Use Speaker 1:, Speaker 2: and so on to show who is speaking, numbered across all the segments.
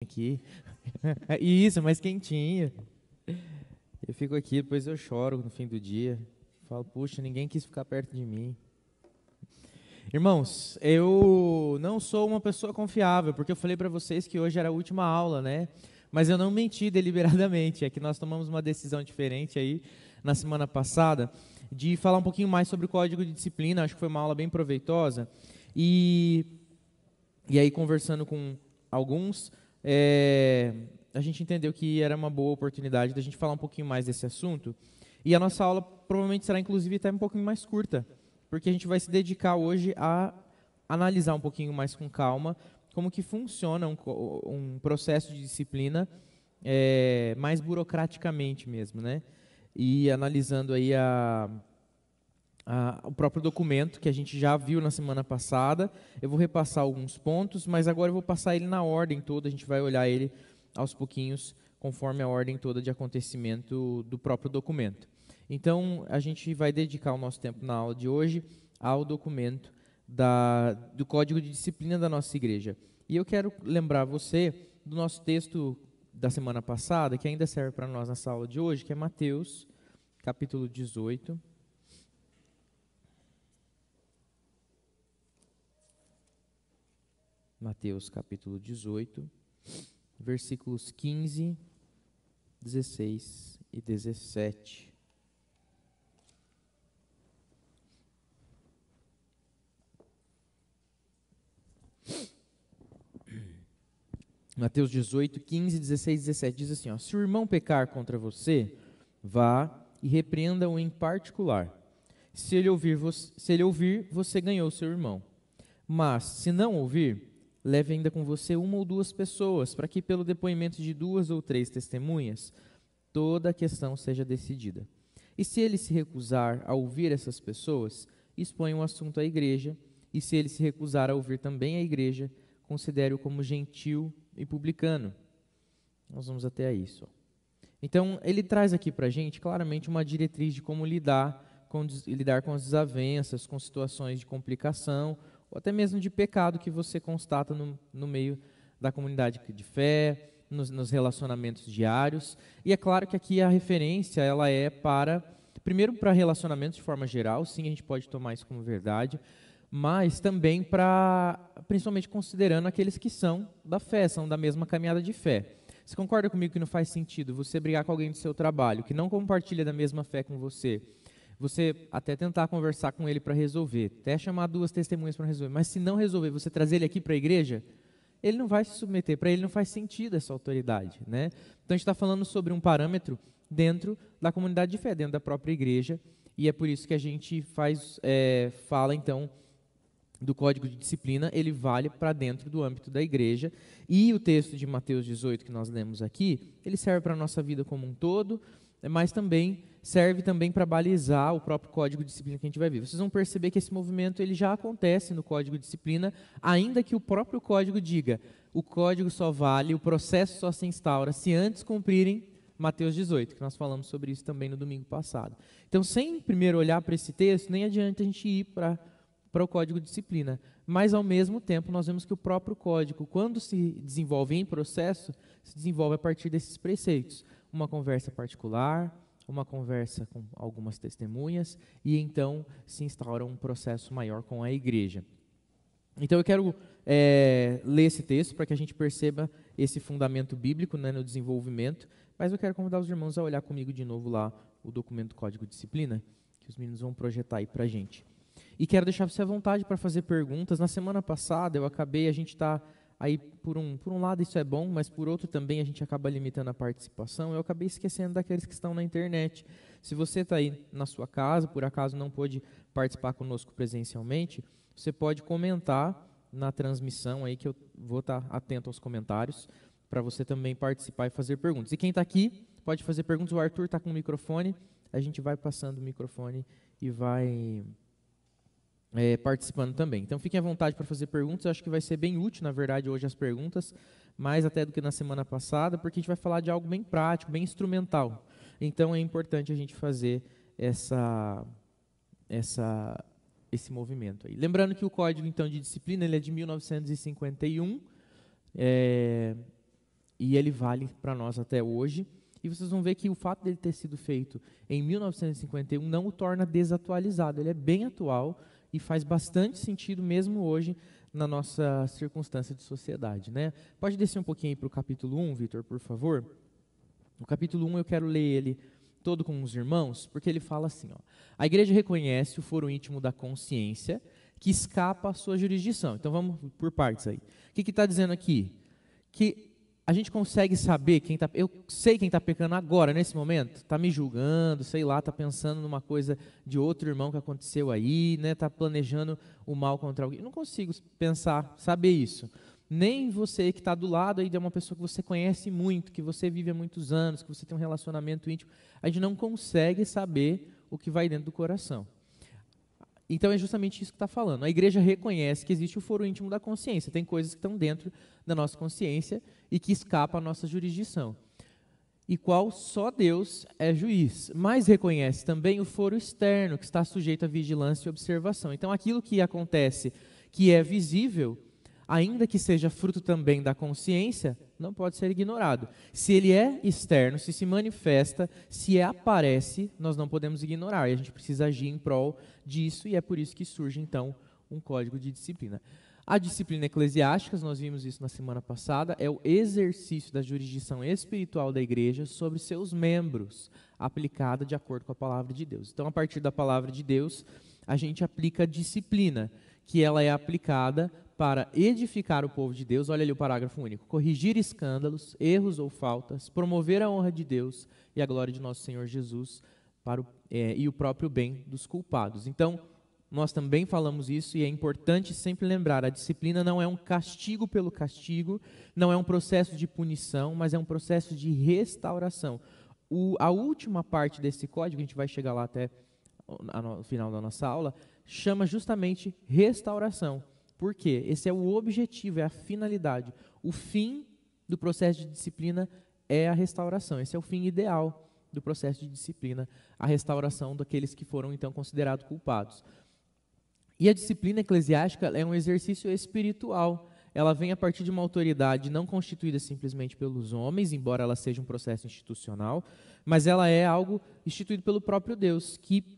Speaker 1: Aqui. Isso, mais quentinho. Eu fico aqui, depois eu choro no fim do dia. Falo, puxa, ninguém quis ficar perto de mim. Irmãos, eu não sou uma pessoa confiável, porque eu falei para vocês que hoje era a última aula, né? Mas eu não menti deliberadamente. É que nós tomamos uma decisão diferente aí na semana passada de falar um pouquinho mais sobre o código de disciplina. Acho que foi uma aula bem proveitosa. E, e aí, conversando com alguns, a gente entendeu que era uma boa oportunidade da gente falar um pouquinho mais desse assunto. E a nossa aula provavelmente será, inclusive, até um pouquinho mais curta, porque a gente vai se dedicar hoje a analisar um pouquinho mais com calma como que funciona um processo de disciplina mais burocraticamente mesmo, né? E analisando aí o próprio documento que a gente já viu na semana passada. Eu vou repassar alguns pontos, mas agora eu vou passar ele na ordem toda, a gente vai olhar ele aos pouquinhos, conforme a ordem toda de acontecimento do próprio documento. Então, a gente vai dedicar o nosso tempo na aula de hoje ao documento do Código de Disciplina da nossa igreja. E eu quero lembrar você do nosso texto da semana passada, que ainda serve para nós nessa aula de hoje, que é Mateus, capítulo 18. Mateus capítulo 18, versículos 15, 16 e 17. Mateus 18, 15, 16 e 17 diz assim, ó, se o irmão pecar contra você, vá e repreenda-o em particular. Se ele ouvir, você ganhou seu irmão. Mas, se não ouvir, leve ainda com você uma ou duas pessoas, para que pelo depoimento de duas ou três testemunhas, toda a questão seja decidida. E se ele se recusar a ouvir essas pessoas, exponha o assunto à igreja, e se ele se recusar a ouvir também a igreja, considere-o como gentil e publicano. Nós vamos até isso. Então, ele traz aqui para a gente claramente uma diretriz de como lidar com as desavenças, com situações de complicação, ou até mesmo de pecado que você constata no meio da comunidade de fé, nos relacionamentos diários. E é claro que aqui a referência ela é primeiro para relacionamentos de forma geral, sim, a gente pode tomar isso como verdade, mas também principalmente considerando aqueles que são da fé, são da mesma caminhada de fé. Você concorda comigo que não faz sentido você brigar com alguém do seu trabalho, que não compartilha da mesma fé com você, você até tentar conversar com ele para resolver, até chamar duas testemunhas para resolver, mas se não resolver, você trazer ele aqui para a igreja, ele não vai se submeter, para ele não faz sentido essa autoridade, né? Então a gente está falando sobre um parâmetro dentro da comunidade de fé, dentro da própria igreja, e é por isso que a gente fala então do Código de Disciplina, ele vale para dentro do âmbito da igreja, e o texto de Mateus 18 que nós lemos aqui, ele serve para a nossa vida como um todo, mas também serve também para balizar o próprio Código de Disciplina que a gente vai ver. Vocês vão perceber que esse movimento ele já acontece no Código de Disciplina, ainda que o próprio Código diga, o Código só vale, o processo só se instaura se antes cumprirem Mateus 18, que nós falamos sobre isso também no domingo passado. Então, sem primeiro olhar para esse texto, nem adianta a gente ir para o Código de Disciplina. Mas, ao mesmo tempo, nós vemos que o próprio Código, quando se desenvolve em processo, se desenvolve a partir desses preceitos. Uma conversa particular, uma conversa com algumas testemunhas, e então se instaura um processo maior com a igreja. Então eu quero ler esse texto para que a gente perceba esse fundamento bíblico, né, no desenvolvimento, mas eu quero convidar os irmãos a olhar comigo de novo lá o documento Código de Disciplina, que os meninos vão projetar aí para a gente. E quero deixar você à vontade para fazer perguntas. Na semana passada a gente está aí por um lado isso é bom, mas por outro também a gente acaba limitando a participação. Eu acabei esquecendo daqueles que estão na internet. Se você está aí na sua casa, por acaso não pôde participar conosco presencialmente, você pode comentar na transmissão aí que eu vou estar atento aos comentários para você também participar e fazer perguntas. E quem está aqui pode fazer perguntas. O Arthur está com o microfone, a gente vai passando o microfone e vai participando também. Então fiquem à vontade para fazer perguntas, eu acho que vai ser bem útil, na verdade, hoje as perguntas, mais até do que na semana passada, porque a gente vai falar de algo bem prático, bem instrumental. Então é importante a gente fazer esse movimento aí. Lembrando que o Código então de Disciplina ele é de 1951, e ele vale para nós até hoje. E vocês vão ver que o fato dele ter sido feito em 1951 não o torna desatualizado. Ele é bem atual e faz bastante sentido mesmo hoje na nossa circunstância de sociedade, né? Pode descer um pouquinho aí para o capítulo 1, Vitor, por favor? No capítulo 1 eu quero ler ele todo com os irmãos, porque ele fala assim, ó, a igreja reconhece o foro íntimo da consciência que escapa à sua jurisdição. Então vamos por partes aí. O que está dizendo aqui? Que a gente consegue saber quem está... Eu sei quem está pecando agora, nesse momento. Está me julgando, sei lá, está pensando numa coisa de outro irmão que aconteceu aí, né? Está planejando o mal contra alguém. Eu não consigo pensar, saber isso. Nem você que está do lado aí de uma pessoa que você conhece muito, que você vive há muitos anos, que você tem um relacionamento íntimo. A gente não consegue saber o que vai dentro do coração. Então é justamente isso que está falando. A igreja reconhece que existe o foro íntimo da consciência. Tem coisas que estão dentro da nossa consciência e que escapam à nossa jurisdição. E qual só Deus é juiz. Mas reconhece também o foro externo, que está sujeito à vigilância e observação. Então aquilo que acontece, que é visível, ainda que seja fruto também da consciência, não pode ser ignorado. Se ele é externo, se manifesta, se aparece, nós não podemos ignorar. E a gente precisa agir em prol disso, e é por isso que surge, então, um código de disciplina. A disciplina eclesiástica, nós vimos isso na semana passada, é o exercício da jurisdição espiritual da igreja sobre seus membros, aplicada de acordo com a palavra de Deus. Então, a partir da palavra de Deus, a gente aplica a disciplina, que ela é aplicada para edificar o povo de Deus, olha ali o parágrafo único, corrigir escândalos, erros ou faltas, promover a honra de Deus e a glória de nosso Senhor Jesus e o próprio bem dos culpados. Então, nós também falamos isso e é importante sempre lembrar, a disciplina não é um castigo pelo castigo, não é um processo de punição, mas é um processo de restauração. A última parte desse código, a gente vai chegar lá até no final da nossa aula, chama justamente restauração. Por quê? Esse é o objetivo, é a finalidade. O fim do processo de disciplina é a restauração. Esse é o fim ideal do processo de disciplina, a restauração daqueles que foram, então, considerados culpados. E a disciplina eclesiástica é um exercício espiritual. Ela vem a partir de uma autoridade não constituída simplesmente pelos homens, embora ela seja um processo institucional, mas ela é algo instituído pelo próprio Deus, que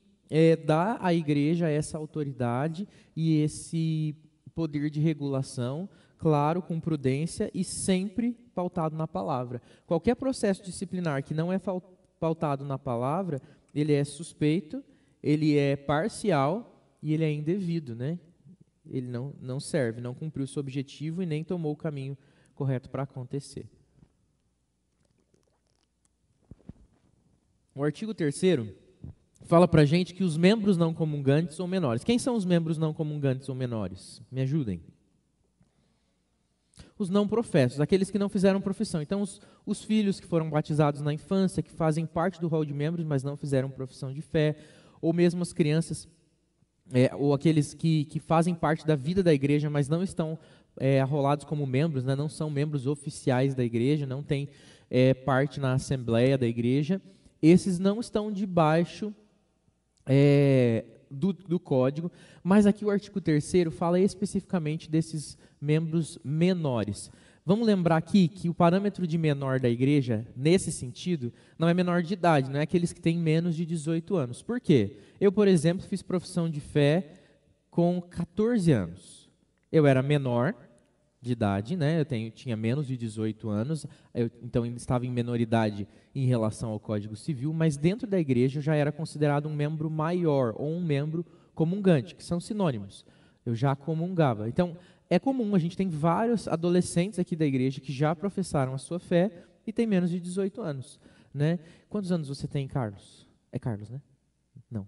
Speaker 1: dá à igreja essa autoridade e esse poder de regulação, claro, com prudência e sempre pautado na palavra. Qualquer processo disciplinar que não é pautado na palavra, ele é suspeito, ele é parcial e ele é indevido, né? Ele não serve, não cumpriu o seu objetivo e nem tomou o caminho correto para acontecer. O artigo 3º fala para a gente que os membros não comungantes são menores. Quem são os membros não comungantes ou menores? Me ajudem. Os não professos, aqueles que não fizeram profissão. Então, os filhos que foram batizados na infância, que fazem parte do rol de membros, mas não fizeram profissão de fé, ou mesmo as crianças, ou aqueles que fazem parte da vida da igreja, mas não estão arrolados como membros, né, não são membros oficiais da igreja, não têm parte na assembleia da igreja, esses não estão debaixo do código, mas aqui o artigo 3º fala especificamente desses membros menores. Vamos lembrar aqui que o parâmetro de menor da igreja, nesse sentido, não é menor de idade, não é aqueles que têm menos de 18 anos. Por quê? Eu, por exemplo, fiz profissão de fé com 14 anos. Eu era menor de idade, né? Tinha menos de 18 anos, então ainda estava em menoridade em relação ao Código Civil, mas dentro da igreja eu já era considerado um membro maior ou um membro comungante, que são sinônimos. Eu já comungava. Então, é comum, a gente tem vários adolescentes aqui da igreja que já professaram a sua fé e têm menos de 18 anos. Né? Quantos anos você tem, Carlos? É Carlos, né? Não.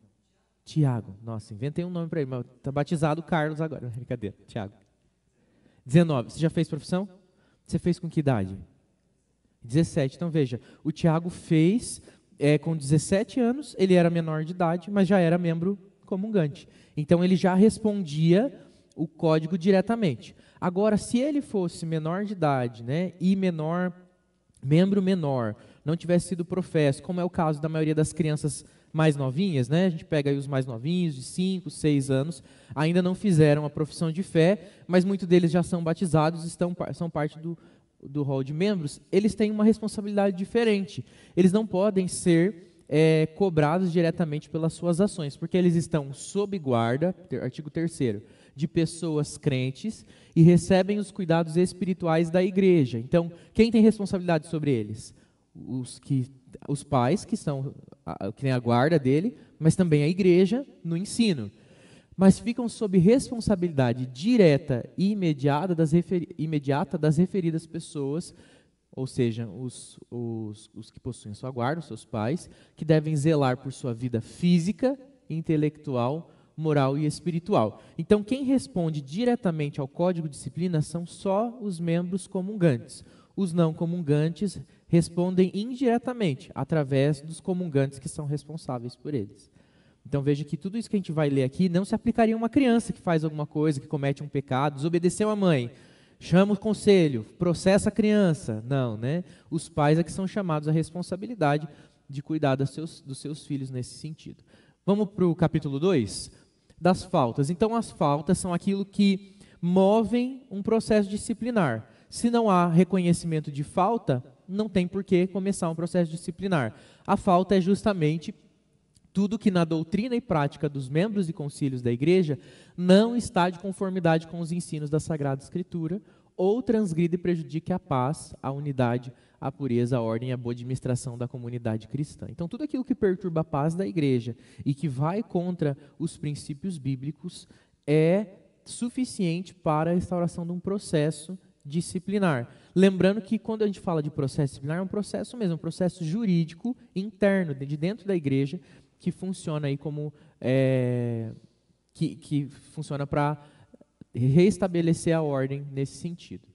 Speaker 1: Tiago. Nossa, inventei um nome para ele, mas está batizado Carlos agora. Brincadeira, Tiago. 19. Você já fez profissão? Você fez com que idade? 17. Então, veja, o Tiago fez com 17 anos, ele era menor de idade, mas já era membro comungante. Então, ele já respondia o código diretamente. Agora, se ele fosse menor de idade, né, e membro menor, não tivesse sido professo, como é o caso da maioria das crianças mais novinhas, né, a gente pega aí os mais novinhos, de 5, 6 anos, ainda não fizeram a profissão de fé, mas muitos deles já são batizados, são parte do rol de membros, eles têm uma responsabilidade diferente. Eles não podem ser cobrados diretamente pelas suas ações, porque eles estão sob guarda, artigo 3º, de pessoas crentes e recebem os cuidados espirituais da igreja. Então, quem tem responsabilidade sobre eles? Os pais, que têm a guarda dele, mas também a igreja no ensino. Mas ficam sob responsabilidade direta e imediata das referidas pessoas, ou seja, os que possuem sua guarda, os seus pais, que devem zelar por sua vida física, intelectual, moral e espiritual. Então, quem responde diretamente ao Código de Disciplina são só os membros comungantes. Os não comungantes respondem indiretamente, através dos comungantes que são responsáveis por eles. Então veja que tudo isso que a gente vai ler aqui não se aplicaria a uma criança que faz alguma coisa, que comete um pecado, desobedeceu a mãe, chama o conselho, processa a criança. Não, né? Os pais é que são chamados à responsabilidade de cuidar dos seus filhos nesse sentido. Vamos para o capítulo 2, das faltas. Então as faltas são aquilo que movem um processo disciplinar. Se não há reconhecimento de falta, não tem por que começar um processo disciplinar. A falta é justamente tudo que na doutrina e prática dos membros e concílios da igreja não está de conformidade com os ensinos da Sagrada Escritura ou transgride e prejudique a paz, a unidade, a pureza, a ordem e a boa administração da comunidade cristã. Então, tudo aquilo que perturba a paz da igreja e que vai contra os princípios bíblicos é suficiente para a instauração de um processo disciplinar. Lembrando que quando a gente fala de processo disciplinar, é um processo mesmo, um processo jurídico interno, de dentro da igreja, que funciona aí como que funciona para reestabelecer a ordem nesse sentido.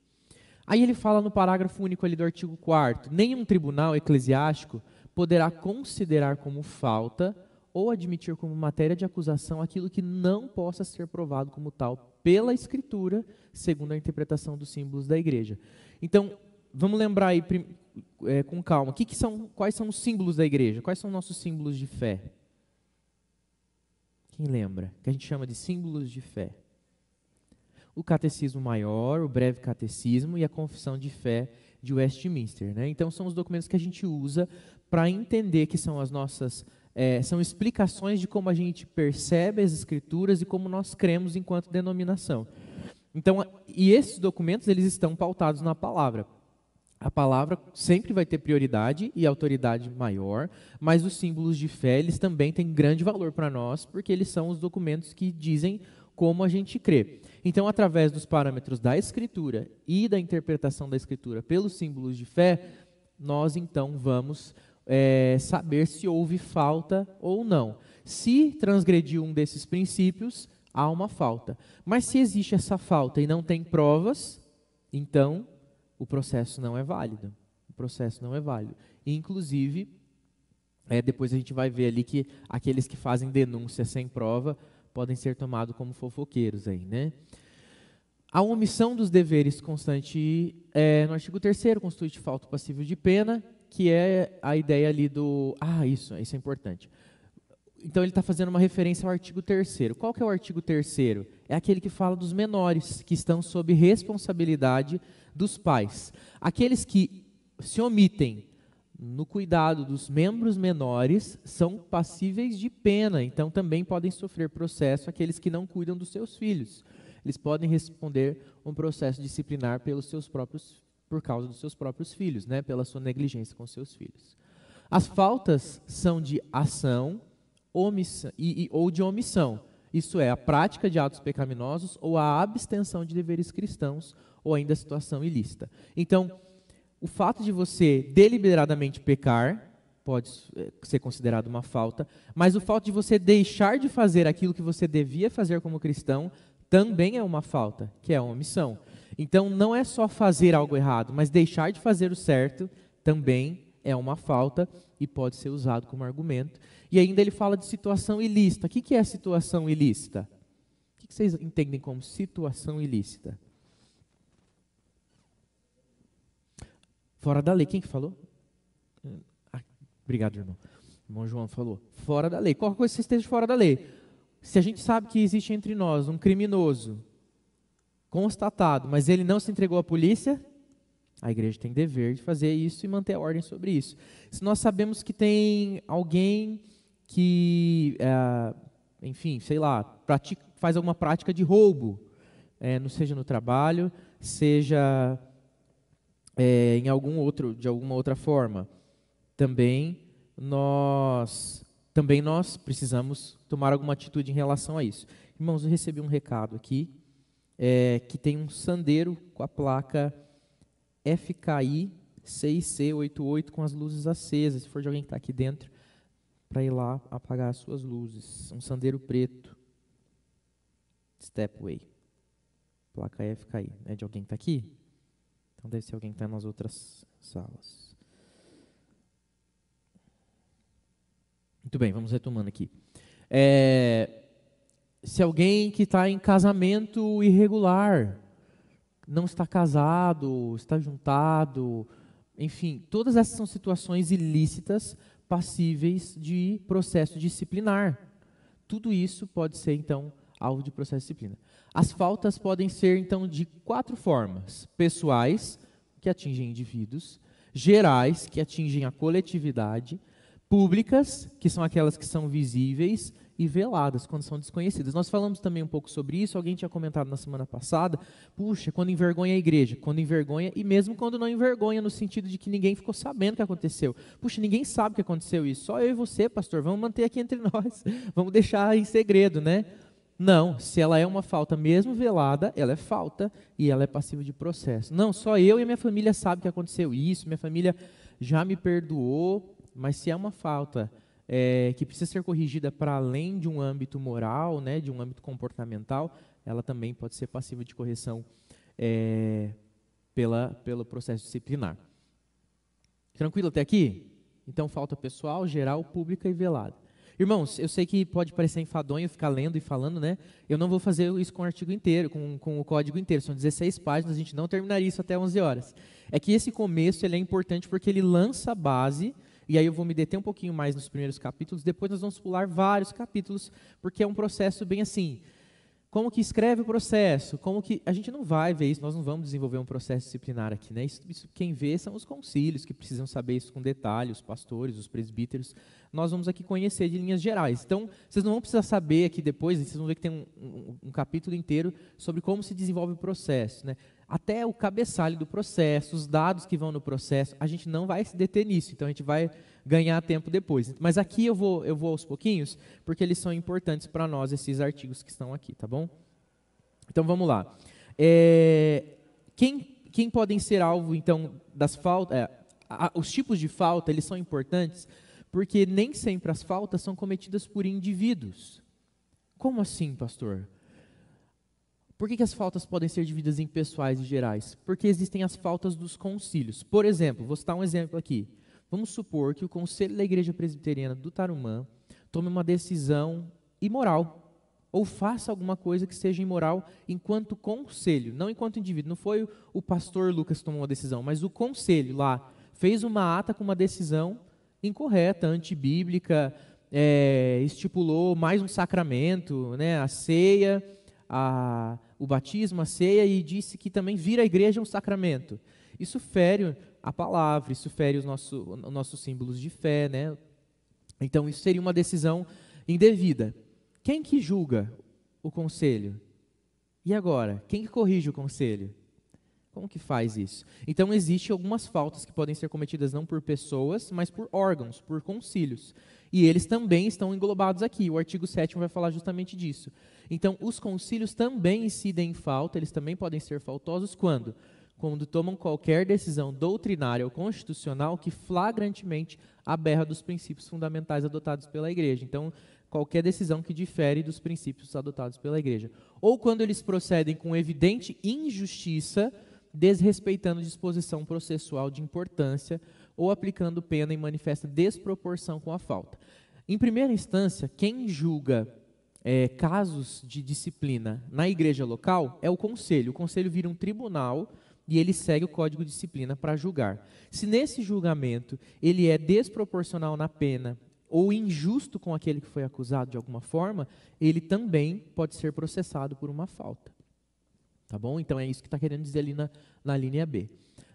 Speaker 1: Aí ele fala no parágrafo único ali do artigo 4º, nenhum tribunal eclesiástico poderá considerar como falta ou admitir como matéria de acusação aquilo que não possa ser provado como tal pela Escritura, segundo a interpretação dos símbolos da igreja. Então, vamos lembrar aí com calma, quais são os símbolos da igreja? Quais são nossos símbolos de fé? Quem lembra? Que a gente chama de símbolos de fé. O Catecismo Maior, o Breve Catecismo e a Confissão de Fé de Westminster, né? Então, são os documentos que a gente usa para entender que são as nossas... são explicações de como a gente percebe as Escrituras e como nós cremos enquanto denominação. Então, e esses documentos, eles estão pautados na palavra. A palavra sempre vai ter prioridade e autoridade maior, mas os símbolos de fé, eles também têm grande valor para nós, porque eles são os documentos que dizem como a gente crê. Então, através dos parâmetros da Escritura e da interpretação da Escritura pelos símbolos de fé, nós então vamos saber se houve falta ou não. Se transgrediu um desses princípios, há uma falta. Mas se existe essa falta e não tem provas, então o processo não é válido. O processo não é válido. E, inclusive, depois a gente vai ver ali que aqueles que fazem denúncia sem prova podem ser tomados como fofoqueiros aí, né? A omissão dos deveres constante no artigo 3º constitui falta passível de pena, que é a ideia ali do... isso é importante. Então ele está fazendo uma referência ao artigo 3º. Qual que é o artigo 3º? É aquele que fala dos menores, que estão sob responsabilidade dos pais. Aqueles que se omitem no cuidado dos membros menores são passíveis de pena, então também podem sofrer processo aqueles que não cuidam dos seus filhos. Eles podem responder um processo disciplinar por causa dos seus próprios filhos, né? Pela sua negligência com seus filhos. As faltas são de ação, omissão, ou de omissão, isto é, a prática de atos pecaminosos ou a abstenção de deveres cristãos ou ainda a situação ilícita. Então, o fato de você deliberadamente pecar pode ser considerado uma falta, mas o fato de você deixar de fazer aquilo que você devia fazer como cristão também é uma falta, que é a omissão. Então, não é só fazer algo errado, mas deixar de fazer o certo também é uma falta e pode ser usado como argumento. E ainda ele fala de situação ilícita. O que é situação ilícita? O que vocês entendem como situação ilícita? Fora da lei. Quem que falou? Obrigado, irmão. O irmão João falou. Fora da lei. Qualquer coisa que você esteja fora da lei. Se a gente sabe que existe entre nós um criminoso constatado, mas ele não se entregou à polícia, A igreja tem dever de fazer isso e manter a ordem sobre isso. Se nós sabemos que tem alguém que, enfim, sei lá, faz alguma prática de roubo, seja no trabalho, seja de alguma outra forma, também nós precisamos tomar alguma atitude em relação a isso. Irmãos, eu recebi um recado aqui, que tem um sandeiro com a placa FKI 6C88 com as luzes acesas. Se for de alguém que está aqui dentro, para ir lá apagar as suas luzes. Um sandeiro preto. Stepway. Placa FKI. É de alguém que está aqui? Então deve ser alguém que está nas outras salas. Muito bem, vamos retomando aqui. Se alguém que está em casamento irregular, não está casado, está juntado, enfim, todas essas são situações ilícitas passíveis de processo disciplinar. Tudo isso pode ser, então, alvo de processo de disciplina. As faltas podem ser, então, de 4 formas: pessoais, que atingem indivíduos; gerais, que atingem a coletividade; públicas, que são aquelas que são visíveis; e veladas, quando são desconhecidas. Nós falamos também um pouco sobre isso, alguém tinha comentado na semana passada, puxa, quando envergonha a igreja, quando envergonha, e mesmo quando não envergonha, no sentido de que ninguém ficou sabendo o que aconteceu. Puxa, ninguém sabe o que aconteceu isso, só eu e você, pastor, vamos manter aqui entre nós, vamos deixar em segredo, né? Não, se ela é uma falta mesmo velada, ela é falta e ela é passível de processo. Não, só eu e a minha família sabem que aconteceu isso, minha família já me perdoou, mas se é uma falta que precisa ser corrigida para além de um âmbito moral, né, de um âmbito comportamental, ela também pode ser passível de correção pelo processo disciplinar. Tranquilo até aqui? Então, falta pessoal, geral, pública e velada. Irmãos, eu sei que pode parecer enfadonho ficar lendo e falando, né? Eu não vou fazer isso com o artigo inteiro, com o código inteiro. São 16 páginas, a gente não terminaria isso até 11 horas. É que esse começo ele é importante porque ele lança a base. E aí eu vou me deter um pouquinho mais nos primeiros capítulos, depois nós vamos pular vários capítulos, porque é um processo bem assim, como que escreve o processo, como que, a gente não vai ver isso, nós não vamos desenvolver um processo disciplinar aqui, né? Isso quem vê são os concílios, que precisam saber isso com detalhe, os pastores, os presbíteros, nós vamos aqui conhecer de linhas gerais. Então, vocês não vão precisar saber aqui depois, vocês vão ver que tem um capítulo inteiro sobre como se desenvolve o processo, né? Até o cabeçalho do processo, os dados que vão no processo, a gente não vai se deter nisso, então a gente vai ganhar tempo depois. Mas aqui eu vou aos pouquinhos, porque eles são importantes para nós, esses artigos que estão aqui, tá bom? Então vamos lá. Quem podem ser alvo, então, das faltas? Os tipos de falta, eles são importantes, porque nem sempre as faltas são cometidas por indivíduos. Como assim, pastor? Por que as faltas podem ser divididas em pessoais e gerais? Porque existem as faltas dos concílios. Por exemplo, vou citar um exemplo aqui. Vamos supor que o Conselho da Igreja Presbiteriana do Tarumã tome uma decisão imoral, ou faça alguma coisa que seja imoral enquanto conselho, não enquanto indivíduo. Não foi o pastor Lucas que tomou uma decisão, mas o conselho lá fez uma ata com uma decisão incorreta, antibíblica, estipulou mais um sacramento, né, a ceia, o batismo, a ceia, e disse que também vir à igreja é um sacramento. Isso fere a palavra, isso fere os nossos símbolos de fé, né? Então isso seria uma decisão indevida. Quem que julga o conselho? E agora? Quem que corrige o conselho? Como que faz isso? Então existem algumas faltas que podem ser cometidas não por pessoas, mas por órgãos, por concílios. E eles também estão englobados aqui. O artigo 7º vai falar justamente disso. Então, os concílios também incidem em falta, eles também podem ser faltosos quando? Quando tomam qualquer decisão doutrinária ou constitucional que flagrantemente aberra dos princípios fundamentais adotados pela igreja. Então, qualquer decisão que difere dos princípios adotados pela igreja. Ou quando eles procedem com evidente injustiça, desrespeitando disposição processual de importância ou aplicando pena em manifesta desproporção com a falta. Em primeira instância, quem julga casos de disciplina na igreja local é o conselho. O conselho vira um tribunal e ele segue o código de disciplina para julgar. Se nesse julgamento ele é desproporcional na pena ou injusto com aquele que foi acusado de alguma forma, ele também pode ser processado por uma falta. Tá bom? Então é isso que está querendo dizer ali na linha B.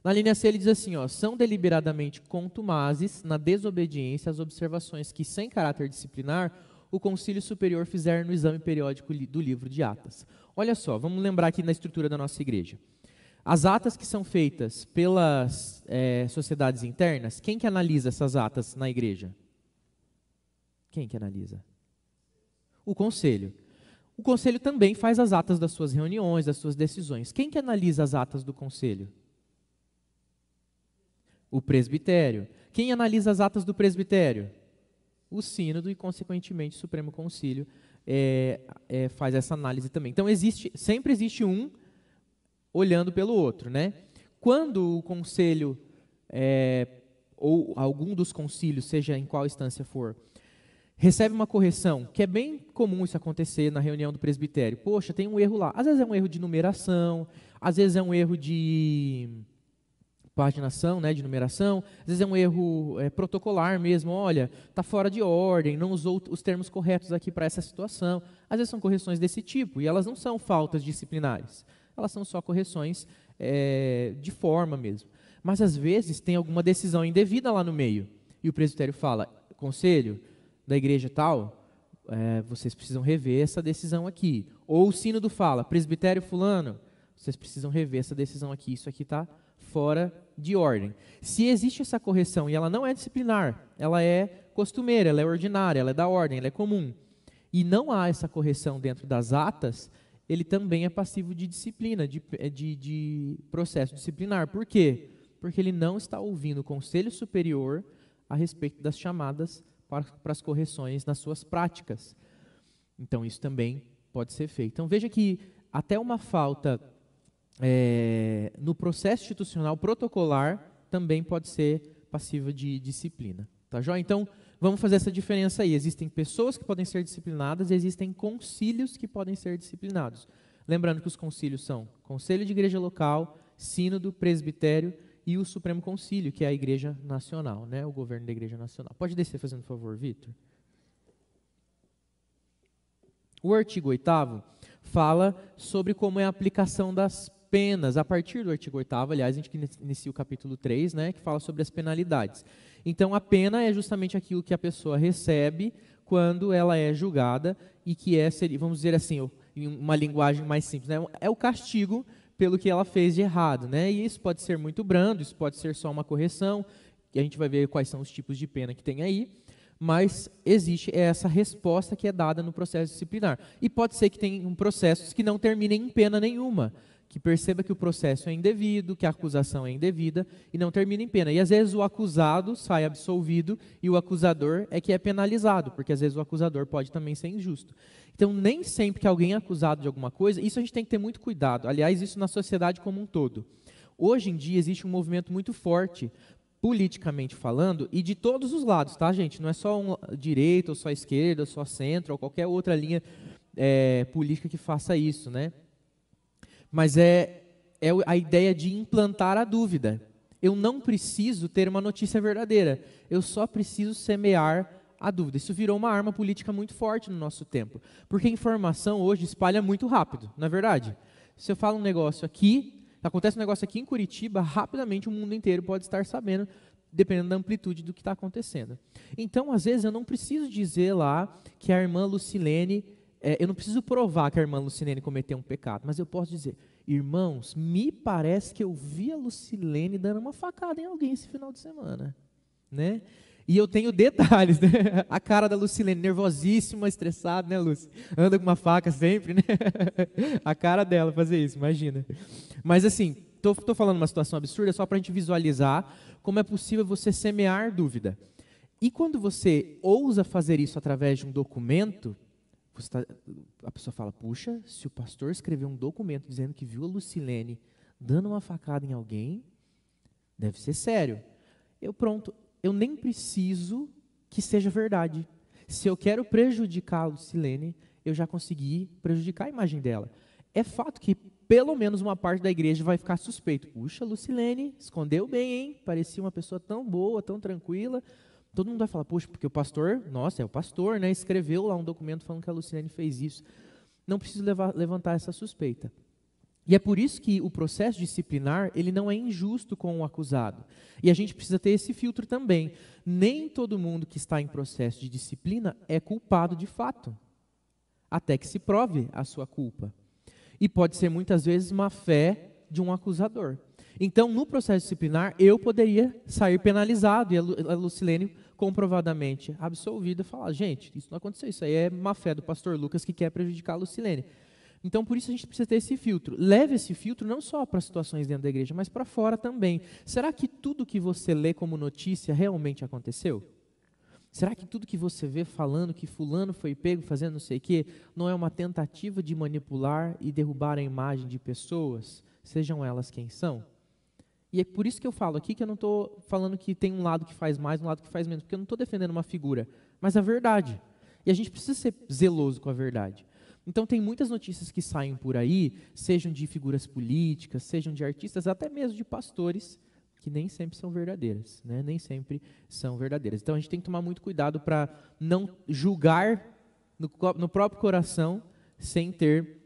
Speaker 1: Na linha C ele diz assim, ó, são deliberadamente contumazes na desobediência às observações que, sem caráter disciplinar, o Concílio Superior fizer no exame periódico do livro de atas. Olha só, vamos lembrar aqui na estrutura da nossa igreja. As atas que são feitas pelas sociedades internas, quem que analisa essas atas na igreja? Quem que analisa? O conselho. O conselho também faz as atas das suas reuniões, das suas decisões. Quem que analisa as atas do conselho? O presbitério. Quem analisa as atas do presbitério? O sínodo e, consequentemente, o Supremo Concílio faz essa análise também. Então, sempre existe um olhando pelo outro, né? Quando o conselho, ou algum dos concílios, seja em qual instância for, recebe uma correção, que é bem comum isso acontecer na reunião do presbitério. Poxa, tem um erro lá. Às vezes é um erro de numeração, às vezes é um erro de paginação, né, de numeração, às vezes é um erro protocolar mesmo, olha, está fora de ordem, não usou os termos corretos aqui para essa situação. Às vezes são correções desse tipo, e elas não são faltas disciplinares, elas são só correções de forma mesmo. Mas às vezes tem alguma decisão indevida lá no meio, e o presbitério fala, conselho da igreja tal, vocês precisam rever essa decisão aqui. Ou o sínodo fala, presbitério fulano, vocês precisam rever essa decisão aqui, isso aqui está fora de ordem. Se existe essa correção e ela não é disciplinar, ela é costumeira, ela é ordinária, ela é da ordem, ela é comum, e não há essa correção dentro das atas, ele também é passivo de disciplina, de processo disciplinar. Por quê? Porque ele não está ouvindo o conselho superior a respeito das chamadas para as correções nas suas práticas. Então, isso também pode ser feito. Então, veja que até uma falta no processo institucional protocolar também pode ser passiva de disciplina. Tá joia? Então, vamos fazer essa diferença aí. Existem pessoas que podem ser disciplinadas e existem concílios que podem ser disciplinados. Lembrando que os concílios são Conselho de Igreja Local, Sínodo, Presbitério e o Supremo Concílio, que é a Igreja Nacional, né? O governo da Igreja Nacional. Pode descer fazendo favor, Vitor? O artigo 8º fala sobre como é a aplicação das penas. A partir do artigo 8º, aliás, a gente inicia o capítulo 3, né, que fala sobre as penalidades. Então, a pena é justamente aquilo que a pessoa recebe quando ela é julgada e que vamos dizer assim, em uma linguagem mais simples, né, é o castigo pelo que ela fez de errado, né? E isso pode ser muito brando, isso pode ser só uma correção, e a gente vai ver quais são os tipos de pena que tem aí, mas existe essa resposta que é dada no processo disciplinar. E pode ser que tenham processos que não terminem em pena nenhuma, que perceba que o processo é indevido, que a acusação é indevida e não termina em pena. E às vezes o acusado sai absolvido e o acusador é que é penalizado, porque às vezes o acusador pode também ser injusto. Então, nem sempre que alguém é acusado de alguma coisa, isso a gente tem que ter muito cuidado. Aliás, isso na sociedade como um todo. Hoje em dia existe um movimento muito forte, politicamente falando, e de todos os lados, tá, gente? Não é só direita, ou só esquerda, ou só centro, ou qualquer outra linha política que faça isso, né? Mas é a ideia de implantar a dúvida. Eu não preciso ter uma notícia verdadeira, eu só preciso semear a dúvida. Isso virou uma arma política muito forte no nosso tempo, porque a informação hoje espalha muito rápido, não é verdade? Se eu falo um negócio aqui, acontece um negócio aqui em Curitiba, rapidamente o mundo inteiro pode estar sabendo, dependendo da amplitude do que está acontecendo. Então, às vezes, eu não preciso dizer lá que a irmã Lucilene, eu não preciso provar que a irmã Lucilene cometeu um pecado, mas eu posso dizer, irmãos, me parece que eu vi a Lucilene dando uma facada em alguém esse final de semana, né? E eu tenho detalhes, né? A cara da Lucilene, nervosíssima, estressada, né, Luci? Anda com uma faca sempre, né? A cara dela fazer isso, imagina. Mas assim, estou falando uma situação absurda só para a gente visualizar como é possível você semear dúvida. E quando você ousa fazer isso através de um documento, a pessoa fala, puxa, se o pastor escreveu um documento dizendo que viu a Lucilene dando uma facada em alguém, deve ser sério. Eu nem preciso que seja verdade. Se eu quero prejudicar a Lucilene, eu já consegui prejudicar a imagem dela. É fato que pelo menos uma parte da igreja vai ficar suspeito. Puxa, Lucilene escondeu bem, hein? Parecia uma pessoa tão boa, tão tranquila. Todo mundo vai falar, puxa, porque o pastor, nossa, é o pastor, né? Escreveu lá um documento falando que a Lucilene fez isso. Não preciso levantar essa suspeita. E é por isso que o processo disciplinar, ele não é injusto com o acusado. E a gente precisa ter esse filtro também. Nem todo mundo que está em processo de disciplina é culpado de fato, até que se prove a sua culpa. E pode ser muitas vezes má fé de um acusador. Então, no processo disciplinar, eu poderia sair penalizado e a Lucilene comprovadamente absolvida falar, gente, isso não aconteceu, isso aí é má fé do pastor Lucas que quer prejudicar a Lucilene. Então, por isso a gente precisa ter esse filtro. Leve esse filtro não só para situações dentro da igreja, mas para fora também. Será que tudo que você lê como notícia realmente aconteceu? Será que tudo que você vê falando que fulano foi pego fazendo não sei o quê, não é uma tentativa de manipular e derrubar a imagem de pessoas, sejam elas quem são? E é por isso que eu falo aqui que eu não estou falando que tem um lado que faz mais, um lado que faz menos, porque eu não estou defendendo uma figura, mas a verdade. E a gente precisa ser zeloso com a verdade. Então tem muitas notícias que saem por aí, sejam de figuras políticas, sejam de artistas, até mesmo de pastores, que nem sempre são verdadeiras, né? Nem sempre são verdadeiras. Então a gente tem que tomar muito cuidado para não julgar no próprio coração sem ter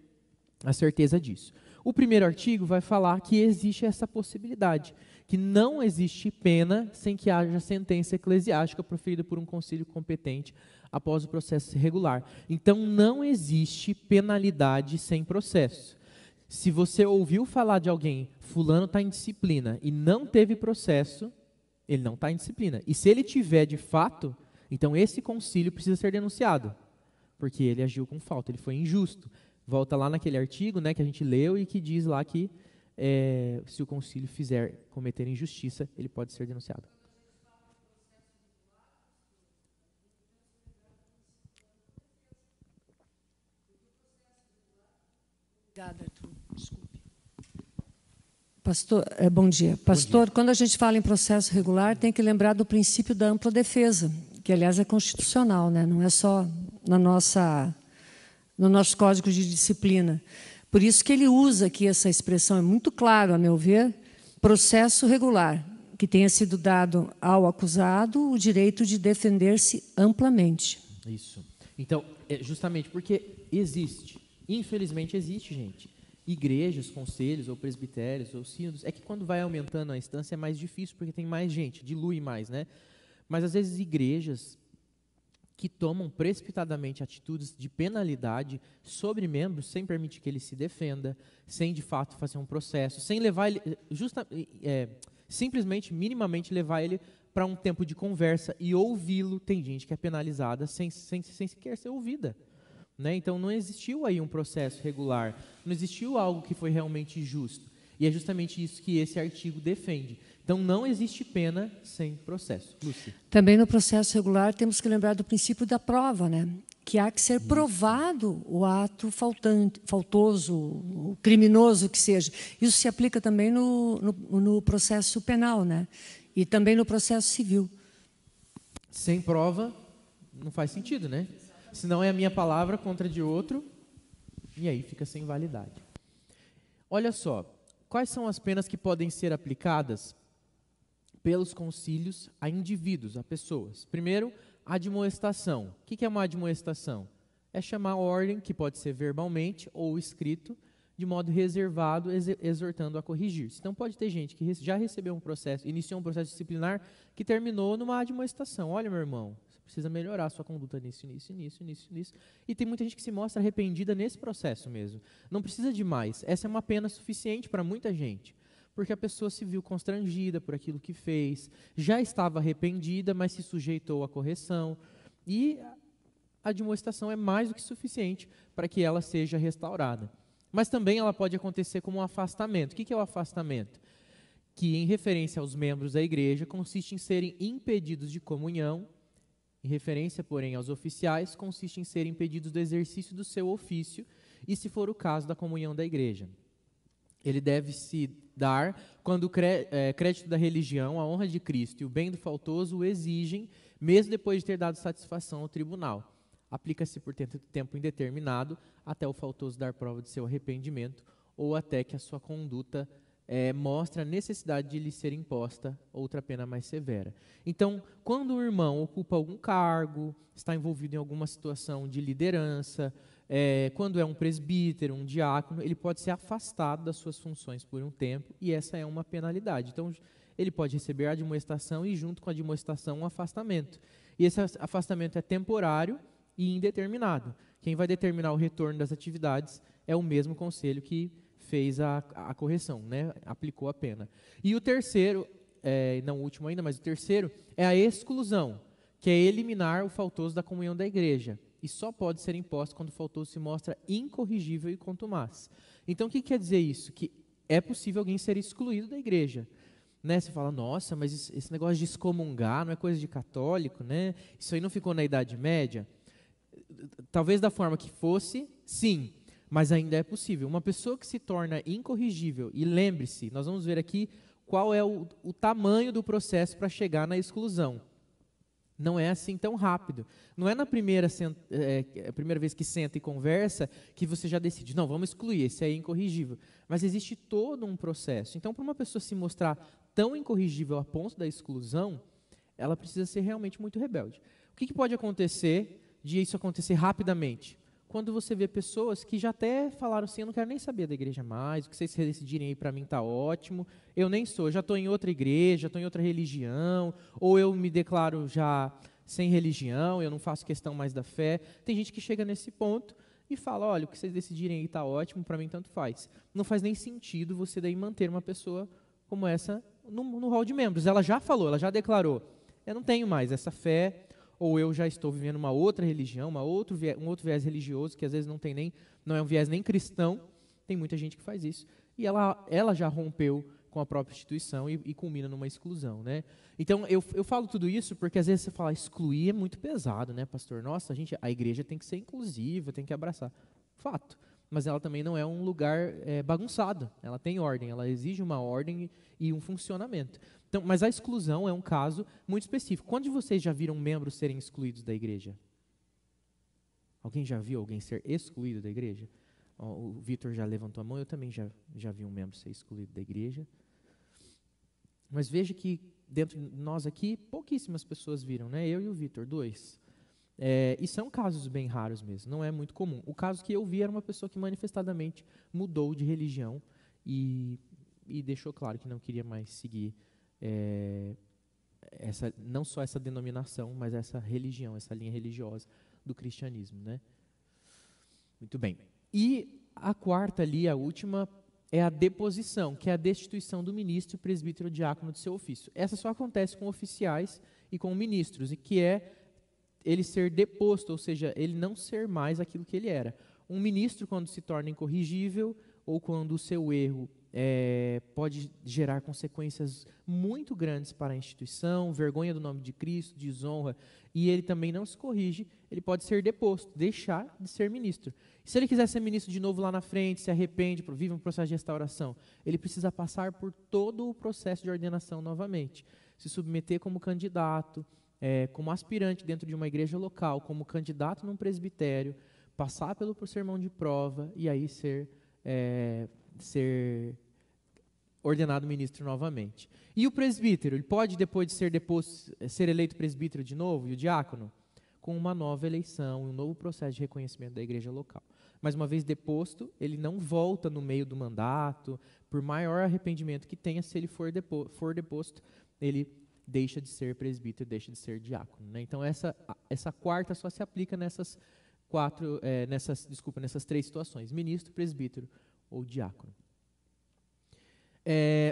Speaker 1: a certeza disso. O primeiro artigo vai falar que existe essa possibilidade, que não existe pena sem que haja sentença eclesiástica proferida por um conselho competente após o processo regular. Então, não existe penalidade sem processo. Se você ouviu falar de alguém, fulano está em disciplina, e não teve processo, ele não está em disciplina. E se ele tiver de fato, então esse concílio precisa ser denunciado, porque ele agiu com falta, ele foi injusto. Volta lá naquele artigo, né, que a gente leu e que diz lá que se o concílio cometer injustiça, ele pode ser denunciado.
Speaker 2: Obrigada, Arthur. Desculpe. Pastor, bom dia. Pastor, bom dia. Quando a gente fala em processo regular, tem que lembrar do princípio da ampla defesa, que, aliás, é constitucional, né? Não é só no nosso Código de Disciplina. Por isso que ele usa aqui essa expressão, é muito claro, a meu ver, processo regular, que tenha sido dado ao acusado o direito de defender-se amplamente.
Speaker 1: Isso. Então, justamente porque existe, infelizmente existe, gente, igrejas, conselhos, ou presbitérios, ou sínodos, é que quando vai aumentando a instância é mais difícil, porque tem mais gente, dilui mais, né? Mas às vezes igrejas que tomam precipitadamente atitudes de penalidade sobre membros, sem permitir que ele se defenda, sem de fato fazer um processo, sem levar ele, simplesmente, minimamente levar ele para um tempo de conversa e ouvi-lo. Tem gente que é penalizada sem sequer ser ouvida, né? Então não existiu aí um processo regular, não existiu algo que foi realmente justo. E é justamente isso que esse artigo defende. Então, não existe pena sem processo. Lúcia.
Speaker 2: Também no processo regular temos que lembrar do princípio da prova, né? Que há que ser provado o ato faltoso, o criminoso que seja. Isso se aplica também no processo penal, né? E também no processo civil.
Speaker 1: Sem prova, não faz sentido, né? Senão é a minha palavra contra a de outro, e aí fica sem validade. Olha só, quais são as penas que podem ser aplicadas pelos concílios a indivíduos, a pessoas? Primeiro, admoestação. O que é uma admoestação? É chamar a ordem, que pode ser verbalmente ou escrito, de modo reservado, exortando a corrigir-se. Então pode ter gente que já recebeu um processo, iniciou um processo disciplinar, que terminou numa admoestação. Olha, meu irmão, você precisa melhorar a sua conduta nisso. E tem muita gente que se mostra arrependida nesse processo mesmo. Não precisa de mais. Essa é uma pena suficiente para muita gente, porque a pessoa se viu constrangida por aquilo que fez, já estava arrependida, mas se sujeitou à correção, e a admoestação é mais do que suficiente para que ela seja restaurada. Mas também ela pode acontecer como um afastamento. O que é o afastamento? Que, em referência aos membros da igreja, consiste em serem impedidos de comunhão. Em referência, porém, aos oficiais, consiste em serem impedidos do exercício do seu ofício, e, se for o caso, da comunhão da igreja. Ele deve se dar quando o crédito da religião, a honra de Cristo e o bem do faltoso o exigem, mesmo depois de ter dado satisfação ao tribunal. Aplica-se por tempo indeterminado, até o faltoso dar prova de seu arrependimento, ou até que a sua conduta mostre a necessidade de lhe ser imposta outra pena mais severa. Então, quando o irmão ocupa algum cargo, está envolvido em alguma situação de liderança, Quando é um presbítero, um diácono, ele pode ser afastado das suas funções por um tempo, e essa é uma penalidade. Então, ele pode receber a admoestação e, junto com a admoestação, um afastamento. E esse afastamento é temporário e indeterminado. Quem vai determinar o retorno das atividades é o mesmo conselho que fez a correção, né? Aplicou a pena. E o terceiro, não o último ainda, mas o terceiro, é a exclusão, que é eliminar o faltoso da comunhão da igreja. E só pode ser imposto quando o faltoso se mostra incorrigível e contumaz. Então, o que quer dizer isso? Que é possível alguém ser excluído da igreja. Né? Você fala, nossa, mas esse negócio de excomungar não é coisa de católico, né? Isso aí não ficou na Idade Média? Talvez da forma que fosse, sim, mas ainda é possível. Uma pessoa que se torna incorrigível, e lembre-se, nós vamos ver aqui qual é o tamanho do processo para chegar na exclusão. Não é assim tão rápido. Não é na primeira vez que senta e conversa que você já decide, não, vamos excluir, esse é incorrigível. Mas existe todo um processo. Então, para uma pessoa se mostrar tão incorrigível a ponto da exclusão, ela precisa ser realmente muito rebelde. O que pode acontecer de isso acontecer rapidamente? Quando você vê pessoas que já até falaram assim, eu não quero nem saber da igreja mais, o que vocês decidirem aí para mim está ótimo, eu nem sou, eu já estou em outra igreja, estou em outra religião, ou eu me declaro já sem religião, eu não faço questão mais da fé. Tem gente que chega nesse ponto e fala, olha, o que vocês decidirem aí está ótimo, para mim tanto faz. Não faz nem sentido você daí manter uma pessoa como essa no hall de membros. Ela já falou, ela já declarou, eu não tenho mais essa fé, ou eu já estou vivendo uma outra religião, um outro viés religioso, que às vezes não é um viés nem cristão, tem muita gente que faz isso, e ela já rompeu com a própria instituição e culmina numa exclusão, né? Então, eu falo tudo isso porque às vezes você fala, excluir é muito pesado, né, pastor? Nossa, a igreja tem que ser inclusiva, tem que abraçar. Fato. Mas ela também não é um lugar bagunçado, ela tem ordem, ela exige uma ordem e um funcionamento. Então, mas a exclusão é um caso muito específico. Quando vocês já viram membros serem excluídos da igreja? Alguém já viu alguém ser excluído da igreja? O Vitor já levantou a mão, eu também já vi um membro ser excluído da igreja. Mas veja que dentro de nós aqui, pouquíssimas pessoas viram, né? Eu e o Vitor, 2. E são casos bem raros mesmo, não é muito comum. O caso que eu vi era uma pessoa que manifestadamente mudou de religião e deixou claro que não queria mais seguir não só essa denominação, mas essa religião, essa linha religiosa do cristianismo, né? Muito bem. E a quarta ali, a última, é a deposição, que é a destituição do ministro, presbítero, diácono de seu ofício. Essa só acontece com oficiais e com ministros, e que é ele ser deposto, ou seja, ele não ser mais aquilo que ele era. Um ministro, quando se torna incorrigível, ou quando o seu erro pode gerar consequências muito grandes para a instituição, vergonha do nome de Cristo, desonra, e ele também não se corrige, ele pode ser deposto, deixar de ser ministro. E se ele quiser ser ministro de novo lá na frente, se arrepende, vive um processo de restauração, ele precisa passar por todo o processo de ordenação novamente, se submeter como candidato, como aspirante dentro de uma igreja local, como candidato num presbitério, passar pelo sermão de prova e aí ser ordenado ministro novamente. E o presbítero, ele pode, depois de ser deposto, ser eleito presbítero de novo, e o diácono? Com uma nova eleição, um novo processo de reconhecimento da igreja local. Mas uma vez deposto, ele não volta no meio do mandato, por maior arrependimento que tenha, se ele for deposto, ele deixa de ser presbítero, deixa de ser diácono, né? Então essa quarta só se aplica nessas três situações: ministro, presbítero ou diácono.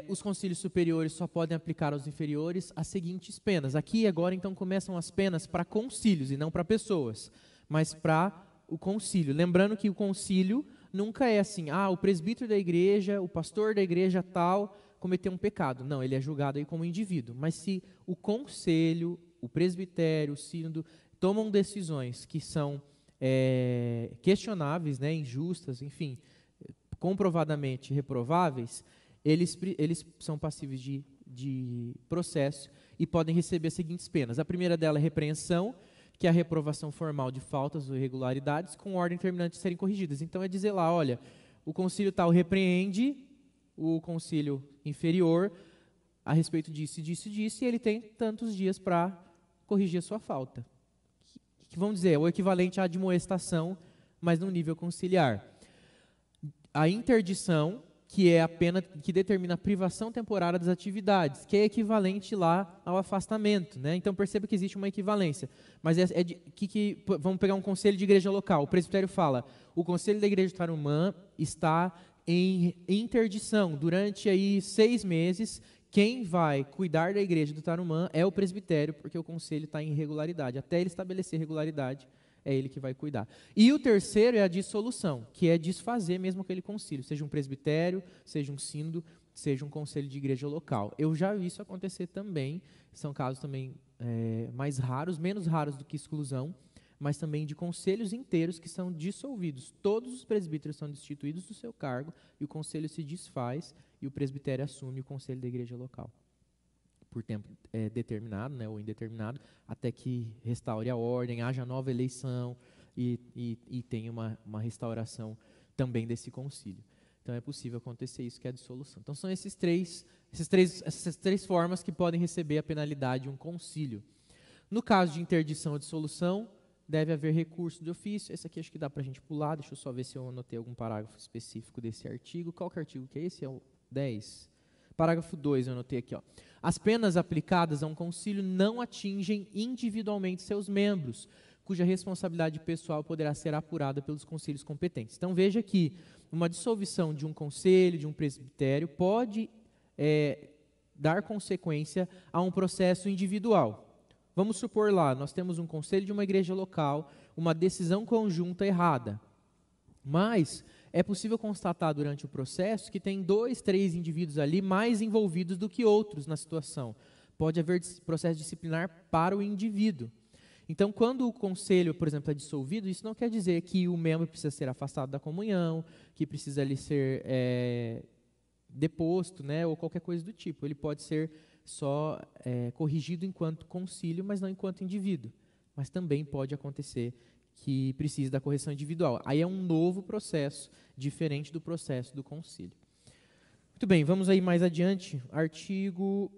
Speaker 1: Os concílios superiores só podem aplicar aos inferiores as seguintes penas. Aqui agora então começam as penas para concílios e não para pessoas, mas para o concílio. Lembrando que o concílio nunca é assim, o presbítero da igreja, o pastor da igreja tal cometeu um pecado. Não, ele é julgado aí como indivíduo. Mas se o conselho, o presbitério, o sínodo tomam decisões que são questionáveis, né, injustas, enfim, comprovadamente reprováveis, eles são passíveis de processo e podem receber as seguintes penas. A primeira dela é repreensão, que é a reprovação formal de faltas ou irregularidades, com ordem terminante de serem corrigidas. Então é dizer lá, olha, o concílio tal repreende o concílio inferior a respeito disso, e ele tem tantos dias para corrigir a sua falta. Que vamos dizer, é o equivalente à admoestação, mas no nível conciliar. A interdição, que é a pena que determina a privação temporária das atividades, que é equivalente lá ao afastamento, né? Então perceba que existe uma equivalência. Mas vamos pegar um conselho de igreja local. O presbitério fala: o conselho da igreja de Tarumã está em interdição durante aí 6 meses. Quem vai cuidar da igreja do Tarumã é o presbitério, porque o conselho está em irregularidade. Até ele estabelecer regularidade, é ele que vai cuidar. E o terceiro é a dissolução, que é desfazer mesmo aquele concílio, seja um presbitério, seja um sínodo, seja um conselho de igreja local. Eu já vi isso acontecer também, são casos também mais raros, menos raros do que exclusão, mas também de conselhos inteiros que são dissolvidos. Todos os presbíteros são destituídos do seu cargo e o conselho se desfaz e o presbitério assume o conselho da igreja local por tempo determinado, né, ou indeterminado, até que restaure a ordem, haja nova eleição e tenha uma restauração também desse concílio. Então é possível acontecer isso, que é a dissolução. Então são essas três formas que podem receber a penalidade de um concílio. No caso de interdição ou dissolução, deve haver recurso de ofício. Esse aqui acho que dá para a gente pular, deixa eu só ver se eu anotei algum parágrafo específico desse artigo. Qual que é o artigo que é esse? É o 10. Parágrafo 2, eu anotei aqui. As penas aplicadas a um concílio não atingem individualmente seus membros, cuja responsabilidade pessoal poderá ser apurada pelos concílios competentes. Então veja que uma dissolução de um conselho, de um presbitério, pode dar consequência a um processo individual. Vamos supor lá, nós temos um conselho de uma igreja local, uma decisão conjunta errada. Mas é possível constatar durante o processo que tem 2, 3 indivíduos ali mais envolvidos do que outros na situação. Pode haver processo disciplinar para o indivíduo. Então, quando o conselho, por exemplo, é dissolvido, isso não quer dizer que o membro precisa ser afastado da comunhão, que precisa ali ser deposto, né, ou qualquer coisa do tipo. Ele pode ser só corrigido enquanto concílio, mas não enquanto indivíduo. Mas também pode acontecer que precise da correção individual. Aí é um novo processo, diferente do processo do concílio. Muito bem, vamos aí mais adiante. Artigo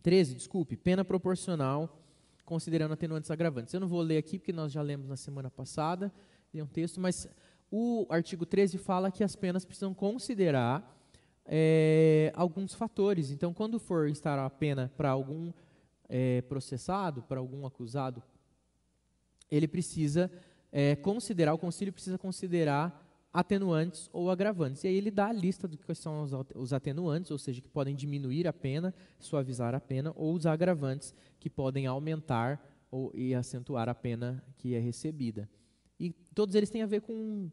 Speaker 1: 13, desculpe, pena proporcional, considerando atenuantes agravantes. Eu não vou ler aqui, porque nós já lemos na semana passada, é um texto, mas o artigo 13 fala que as penas precisam considerar alguns fatores. Então, quando for instaurar a pena para algum processado, para algum acusado, ele precisa considerar, o concílio precisa considerar atenuantes ou agravantes. E aí ele dá a lista do que são os atenuantes, ou seja, que podem diminuir a pena, suavizar a pena, ou os agravantes, que podem aumentar e acentuar a pena que é recebida. E todos eles têm a ver com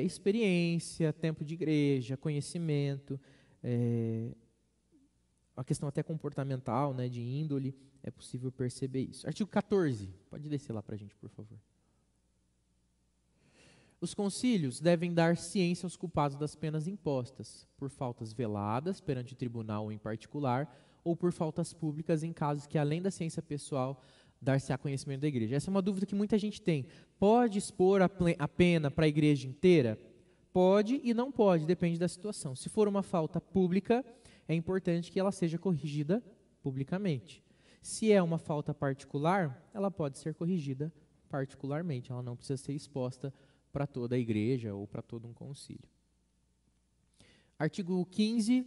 Speaker 1: experiência, tempo de igreja, conhecimento, a questão até comportamental, né, de índole, é possível perceber isso. Artigo 14, pode descer lá para a gente, por favor. Os concílios devem dar ciência aos culpados das penas impostas, por faltas veladas perante o tribunal ou em particular, ou por faltas públicas em casos que, além da ciência pessoal, dar-se a conhecimento da igreja. Essa é uma dúvida que muita gente tem. Pode expor a pena para a igreja inteira? Pode e não pode, depende da situação. Se for uma falta pública, é importante que ela seja corrigida publicamente. Se é uma falta particular, ela pode ser corrigida particularmente, ela não precisa ser exposta para toda a igreja ou para todo um concílio. Artigo 15,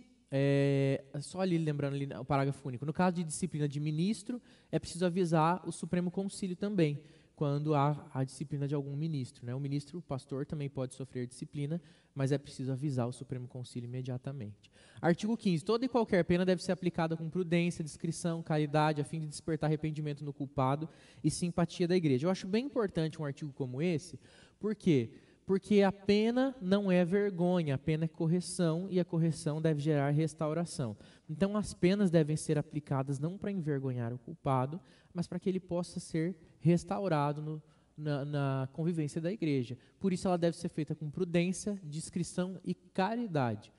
Speaker 1: só ali lembrando ali, o parágrafo único. No caso de disciplina de ministro, é preciso avisar o Supremo Concílio também, quando há a disciplina de algum ministro, né? O ministro, o pastor, também pode sofrer disciplina, mas é preciso avisar o Supremo Concílio imediatamente. Artigo 15. Toda e qualquer pena deve ser aplicada com prudência, discrição, caridade, a fim de despertar arrependimento no culpado e simpatia da igreja. Eu acho bem importante um artigo como esse. Por quê? Porque a pena não é vergonha, a pena é correção, e a correção deve gerar restauração. Então, as penas devem ser aplicadas não para envergonhar o culpado, mas para que ele possa ser restaurado na convivência da igreja. Por isso, ela deve ser feita com prudência, discrição e caridade,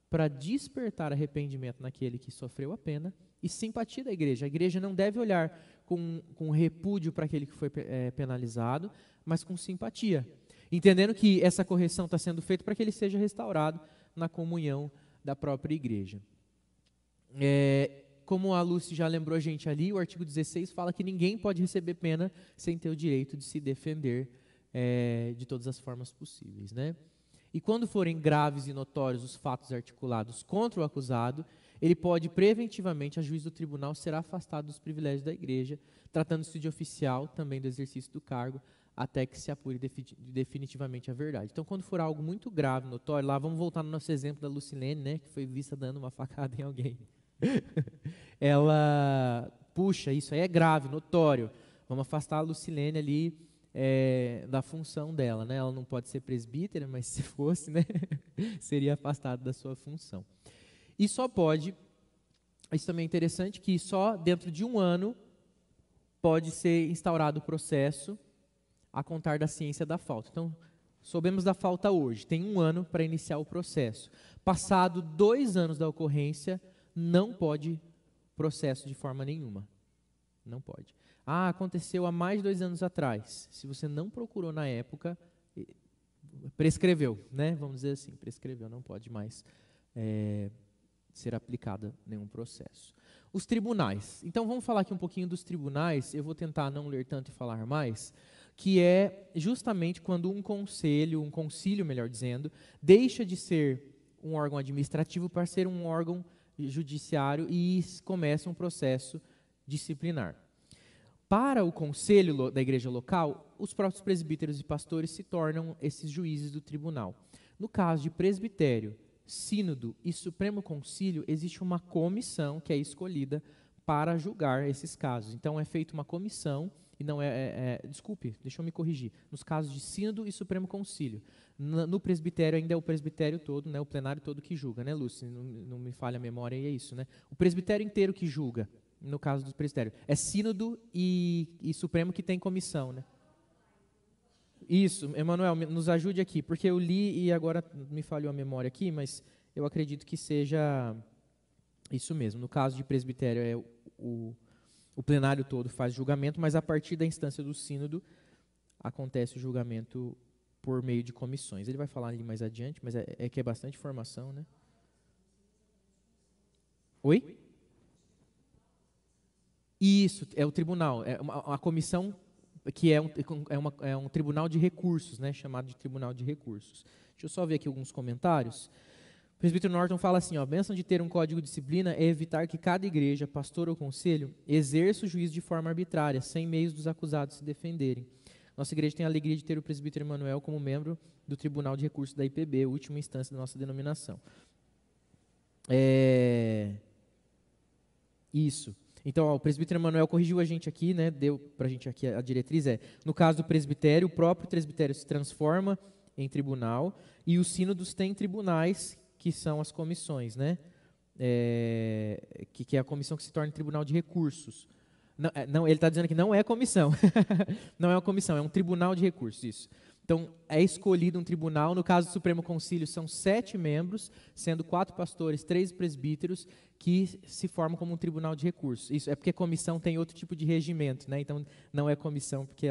Speaker 1: para despertar arrependimento naquele que sofreu a pena e simpatia da igreja. A igreja não deve olhar com repúdio para aquele que foi penalizado, mas com simpatia, entendendo que essa correção está sendo feita para que ele seja restaurado na comunhão da própria igreja. como a Lúcia já lembrou a gente ali, o artigo 16 fala que ninguém pode receber pena sem ter o direito de se defender de todas as formas possíveis, né? E quando forem graves e notórios os fatos articulados contra o acusado, ele pode preventivamente, a juiz do tribunal, ser afastado dos privilégios da igreja, tratando-se de oficial também do exercício do cargo, até que se apure definitivamente a verdade. Então, quando for algo muito grave, notório, lá vamos voltar no nosso exemplo da Lucilene, né, que foi vista dando uma facada em alguém. Ela, puxa, isso aí é grave, notório, vamos afastar a Lucilene ali da função dela, né? Ela não pode ser presbítera, mas se fosse, né, seria afastada da sua função. E só pode, isso também é interessante, que só dentro de 1 ano pode ser instaurado o processo a contar da ciência da falta. Então, soubemos da falta hoje, tem 1 ano para iniciar o processo. Passado 2 anos da ocorrência, não pode processo de forma nenhuma. Não pode. Ah, aconteceu há mais de 2 anos atrás. Se você não procurou na época, prescreveu, né? Vamos dizer assim, prescreveu, não pode mais ser aplicado nenhum processo. Os tribunais. Então, vamos falar aqui um pouquinho dos tribunais. Eu vou tentar não ler tanto e falar mais, que é justamente quando um concílio, melhor dizendo, deixa de ser um órgão administrativo para ser um órgão judiciário e começa um processo disciplinar. Para o conselho da igreja local, os próprios presbíteros e pastores se tornam esses juízes do tribunal. No caso de presbitério, sínodo e supremo concílio, existe uma comissão que é escolhida para julgar esses casos. Então, é feita uma comissão, e não desculpe, deixa eu me corrigir, nos casos de sínodo e supremo concílio. No presbitério ainda é o presbitério todo, né, o plenário todo que julga, né, Lúcia? Não me falha a memória, e é isso, né? O presbitério inteiro que julga, no caso do presbitério. É sínodo e supremo que tem comissão, né? Isso, Emanuel, nos ajude aqui, porque eu li e agora me falhou a memória aqui, mas eu acredito que seja isso mesmo. No caso de presbitério, o plenário todo faz julgamento, mas a partir da instância do sínodo acontece o julgamento por meio de comissões. Ele vai falar ali mais adiante, mas que é bastante informação, né? Oi? Isso, é o tribunal, é uma comissão que é um tribunal de recursos, né, chamado de tribunal de recursos. Deixa eu só ver aqui alguns comentários. O presbítero Norton fala assim, ó, a bênção de ter um código de disciplina é evitar que cada igreja, pastor ou conselho, exerça o juízo de forma arbitrária, sem meios dos acusados se defenderem. Nossa igreja tem a alegria de ter o presbítero Emanuel como membro do Tribunal de Recursos da IPB, última instância da nossa denominação. Isso. Então, ó, o presbítero Emanuel corrigiu a gente aqui, né, deu para a gente aqui a diretriz, no caso do presbitério, o próprio presbitério se transforma em tribunal e os sínodos têm tribunais, que são as comissões, né, que é a comissão que se torna tribunal de recursos. Não, ele está dizendo que não é comissão, não é uma comissão, é um tribunal de recursos, isso. Então, é escolhido um tribunal, no caso do Supremo Concílio, são 7 membros, sendo 4 pastores, 3 presbíteros, que se formam como um tribunal de recursos. Isso é porque comissão tem outro tipo de regimento, né? Então, não é comissão, porque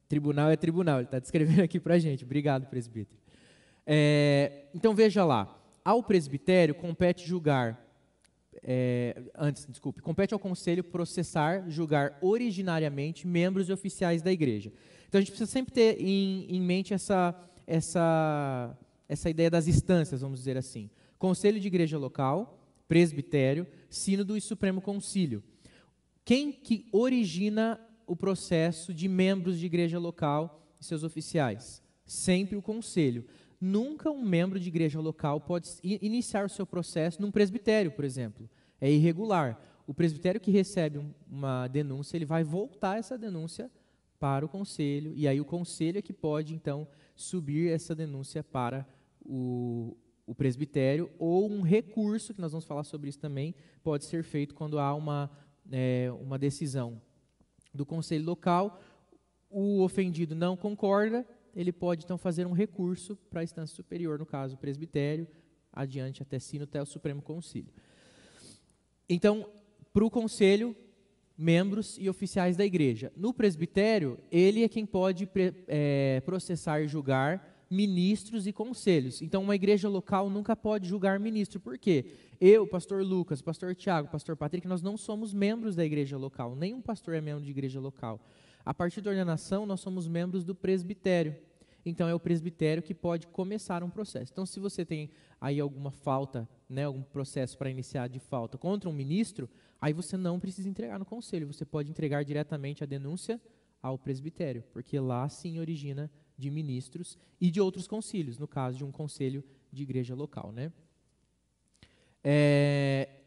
Speaker 1: tribunal é tribunal, ele está descrevendo aqui para a gente. Obrigado, presbítero. Então, veja lá, ao presbitério compete julgar, compete ao conselho processar, julgar originariamente membros e oficiais da igreja. Então, a gente precisa sempre ter em mente essa ideia das instâncias, vamos dizer assim. Conselho de igreja local, presbitério, sínodo e supremo concílio. Quem que origina o processo de membros de igreja local e seus oficiais? Sempre o conselho. Nunca um membro de igreja local pode iniciar o seu processo num presbitério, por exemplo. É irregular. O presbitério que recebe uma denúncia, ele vai voltar essa denúncia para o conselho, e aí o conselho é que pode, então, subir essa denúncia para o presbitério, ou um recurso, que nós vamos falar sobre isso também, pode ser feito quando há uma decisão do conselho local, o ofendido não concorda, ele pode, então, fazer um recurso para a instância superior, no caso, o presbitério, adiante até sínodo, até o Supremo Concílio. Então, para o conselho, membros e oficiais da igreja. No presbitério, ele é quem pode processar e julgar ministros e conselhos. Então, uma igreja local nunca pode julgar ministro. Por quê? Eu, pastor Lucas, pastor Tiago, pastor Patrick, nós não somos membros da igreja local. Nenhum pastor é membro de igreja local. A partir da ordenação, nós somos membros do presbitério. Então, é o presbitério que pode começar um processo. Então, se você tem aí alguma falta, né, algum processo para iniciar de falta contra um ministro, aí você não precisa entregar no conselho. Você pode entregar diretamente a denúncia ao presbitério, porque lá sim origina de ministros e de outros concílios, no caso de um conselho de igreja local, né?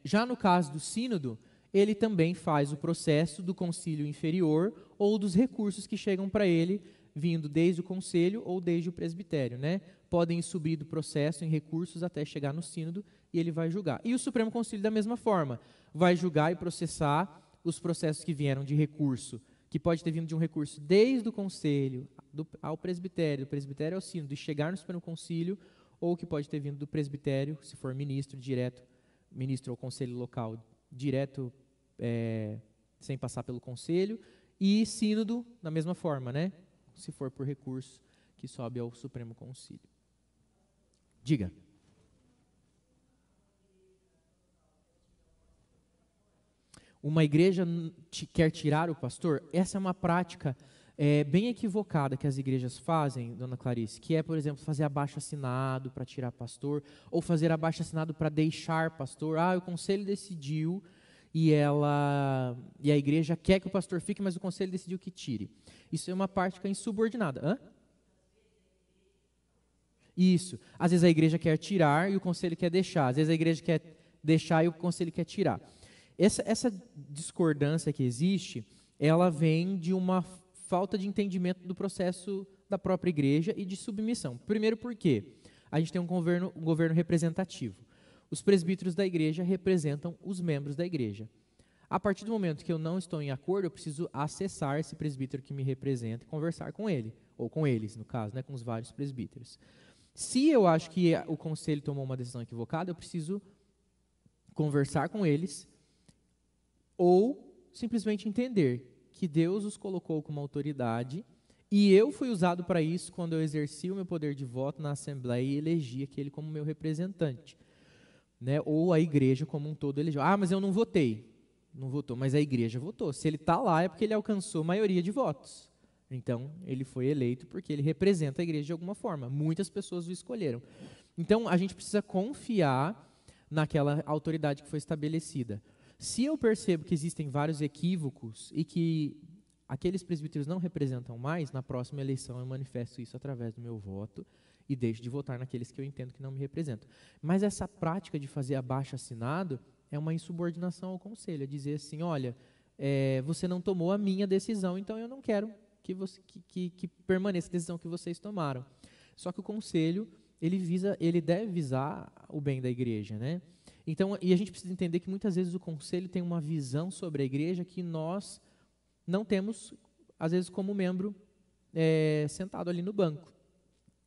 Speaker 1: Já no caso do sínodo, ele também faz o processo do concílio inferior ou dos recursos que chegam para ele, vindo desde o conselho ou desde o presbitério, né? Podem subir do processo em recursos até chegar no sínodo e ele vai julgar. E o Supremo Concílio, da mesma forma, vai julgar e processar os processos que vieram de recurso, que pode ter vindo de um recurso desde o conselho ao presbitério, do presbitério ao sínodo, e chegar no Supremo Concílio, ou que pode ter vindo do presbitério, se for ministro, direto, ministro ou conselho local, direto, sem passar pelo conselho, e sínodo, da mesma forma, né? Se for por recurso, que sobe ao Supremo Concílio. Diga. Uma igreja quer tirar o pastor? Essa é uma prática bem equivocada que as igrejas fazem, dona Clarice, que é, por exemplo, fazer abaixo-assinado para tirar pastor, ou fazer abaixo-assinado para deixar pastor. O conselho decidiu e a igreja quer que o pastor fique, mas o conselho decidiu que tire. Isso é uma prática insubordinada. Hã? Isso. Às vezes a igreja quer tirar e o conselho quer deixar. Às vezes a igreja quer deixar e o conselho quer tirar. Essa discordância que existe, ela vem de uma falta de entendimento do processo da própria igreja e de submissão. Primeiro porque a gente tem um governo representativo. Os presbíteros da igreja representam os membros da igreja. A partir do momento que eu não estou em acordo, eu preciso acessar esse presbítero que me representa e conversar com ele, ou com eles, no caso, né, com os vários presbíteros. Se eu acho que o conselho tomou uma decisão equivocada, eu preciso conversar com eles ou simplesmente entender que Deus os colocou como autoridade e eu fui usado para isso quando eu exerci o meu poder de voto na Assembleia e elegi aquele como meu representante. Né? Ou a igreja como um todo elegeu. Mas eu não votei. Não votou, mas a igreja votou. Se ele está lá é porque ele alcançou maioria de votos. Então, ele foi eleito porque ele representa a igreja de alguma forma. Muitas pessoas o escolheram. Então, a gente precisa confiar naquela autoridade que foi estabelecida. Se eu percebo que existem vários equívocos e que aqueles presbíteros não representam mais, na próxima eleição eu manifesto isso através do meu voto e deixo de votar naqueles que eu entendo que não me representam. Mas essa prática de fazer abaixo-assinado é uma insubordinação ao conselho, é dizer assim, olha, você não tomou a minha decisão, então eu não quero que permaneça a decisão que vocês tomaram. Só que o conselho, ele deve visar o bem da igreja, né? Então, e a gente precisa entender que muitas vezes o conselho tem uma visão sobre a igreja que nós não temos, às vezes, como membro sentado ali no banco.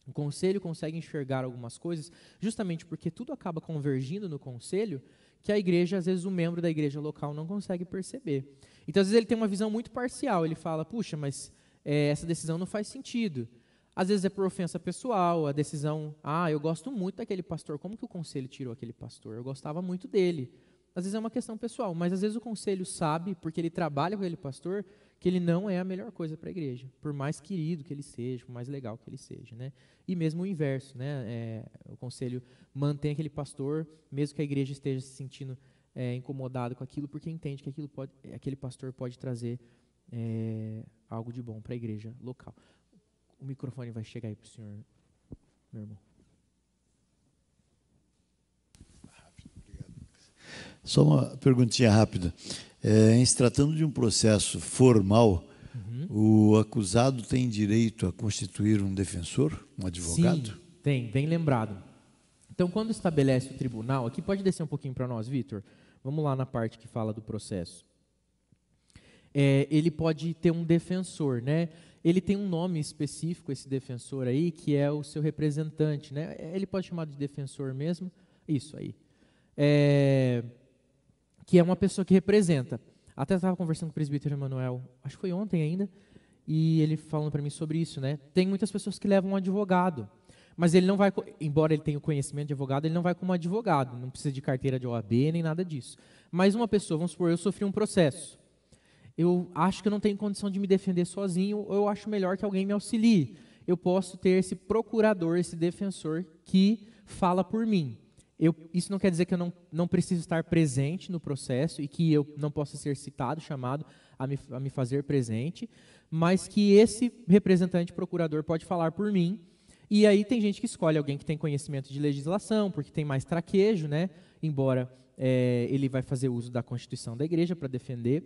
Speaker 1: O conselho consegue enxergar algumas coisas, justamente porque tudo acaba convergindo no conselho, que a igreja, às vezes, o membro da igreja local não consegue perceber. Então, às vezes, ele tem uma visão muito parcial, ele fala, puxa, mas essa decisão não faz sentido. Às vezes é por ofensa pessoal, a decisão, eu gosto muito daquele pastor, como que o conselho tirou aquele pastor? Eu gostava muito dele. Às vezes é uma questão pessoal, mas às vezes o conselho sabe, porque ele trabalha com aquele pastor, que ele não é a melhor coisa para a igreja, por mais querido que ele seja, por mais legal que ele seja, né? E mesmo o inverso, né? O conselho mantém aquele pastor, mesmo que a igreja esteja se sentindo incomodada com aquilo, porque entende que aquele pastor pode trazer algo de bom para a igreja local. O microfone vai chegar aí para o senhor, meu irmão.
Speaker 3: Só uma perguntinha rápida. Em se tratando de um processo formal, o acusado tem direito a constituir um defensor, um advogado?
Speaker 1: Sim, tem, bem lembrado. Então, quando estabelece o tribunal, aqui pode descer um pouquinho para nós, Vitor? Vamos lá na parte que fala do processo. Ele pode ter um defensor, né? Ele tem um nome específico, esse defensor aí, que é o seu representante, né? Ele pode chamar de defensor mesmo, isso aí. Que é uma pessoa que representa. Até estava conversando com o presbítero Emanuel, acho que foi ontem ainda, e ele falando para mim sobre isso, né? Tem muitas pessoas que levam um advogado. Mas ele não vai, embora ele tenha o conhecimento de advogado, ele não vai como advogado, não precisa de carteira de OAB nem nada disso. Mas uma pessoa, vamos supor, eu sofri um processo, eu acho que eu não tenho condição de me defender sozinho, ou eu acho melhor que alguém me auxilie. Eu posso ter esse procurador, esse defensor que fala por mim. Isso não quer dizer que eu não preciso estar presente no processo e que eu não possa ser citado, chamado a me fazer presente, mas que esse representante procurador pode falar por mim. E aí tem gente que escolhe alguém que tem conhecimento de legislação, porque tem mais traquejo, né? Embora ele vai fazer uso da Constituição da Igreja para defender,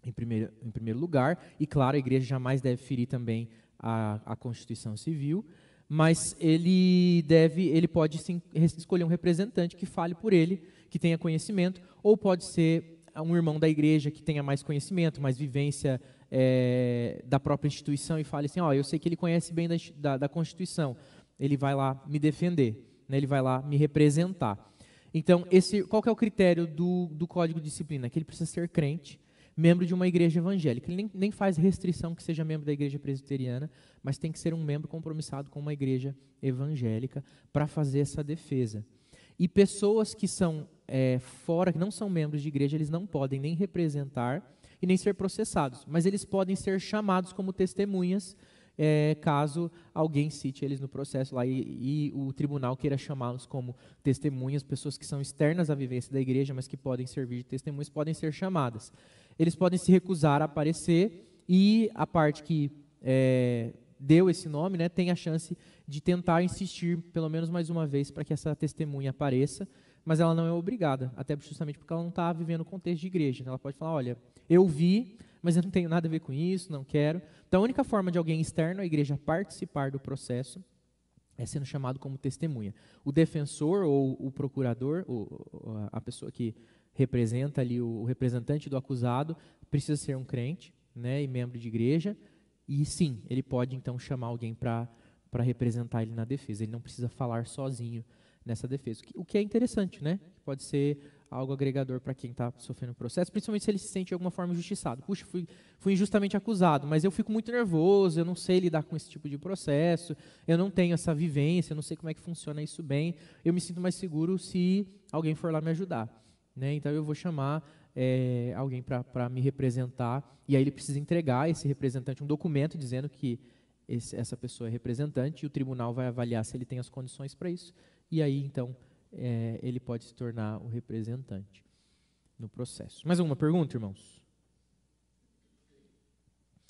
Speaker 1: em primeiro lugar. E, claro, a Igreja jamais deve ferir também a Constituição Civil, mas ele pode sim escolher um representante que fale por ele, que tenha conhecimento, ou pode ser um irmão da Igreja que tenha mais conhecimento, mais vivência da própria instituição e fale assim, eu sei que ele conhece bem da Constituição, ele vai lá me defender, né, ele vai lá me representar. Então, qual que é o critério do Código de Disciplina? Que ele precisa ser crente, membro de uma igreja evangélica. Ele nem faz restrição que seja membro da igreja presbiteriana, mas tem que ser um membro compromissado com uma igreja evangélica para fazer essa defesa. E pessoas que são fora, que não são membros de igreja, eles não podem nem representar e nem ser processados, mas eles podem ser chamados como testemunhas, caso alguém cite eles no processo lá e o tribunal queira chamá-los como testemunhas, pessoas que são externas à vivência da igreja, mas que podem servir de testemunhas, podem ser chamadas. Eles podem se recusar a aparecer e a parte que deu esse nome, né, tem a chance de tentar insistir pelo menos mais uma vez para que essa testemunha apareça, mas ela não é obrigada, até justamente porque ela não está vivendo o contexto de igreja. Né? Ela pode falar, olha, eu vi, mas eu não tenho nada a ver com isso, não quero. Então, a única forma de alguém externo à igreja participar do processo é sendo chamado como testemunha. O defensor ou o procurador, a pessoa que representa ali, o representante do acusado, precisa ser um crente, né, e membro de igreja, e sim, ele pode então chamar alguém para representar ele na defesa. Ele não precisa falar sozinho nessa defesa, o que é interessante, né? Pode ser algo agregador para quem está sofrendo o processo, principalmente se ele se sente de alguma forma injustiçado. Puxa, fui injustamente acusado, mas eu fico muito nervoso, eu não sei lidar com esse tipo de processo, eu não tenho essa vivência, eu não sei como é que funciona isso bem, eu me sinto mais seguro se alguém for lá me ajudar. Né? Então eu vou chamar alguém para me representar, e aí ele precisa entregar esse representante um documento dizendo que essa pessoa é representante, e o tribunal vai avaliar se ele tem as condições para isso, e aí então ele pode se tornar o representante no processo. Mais alguma pergunta, irmãos?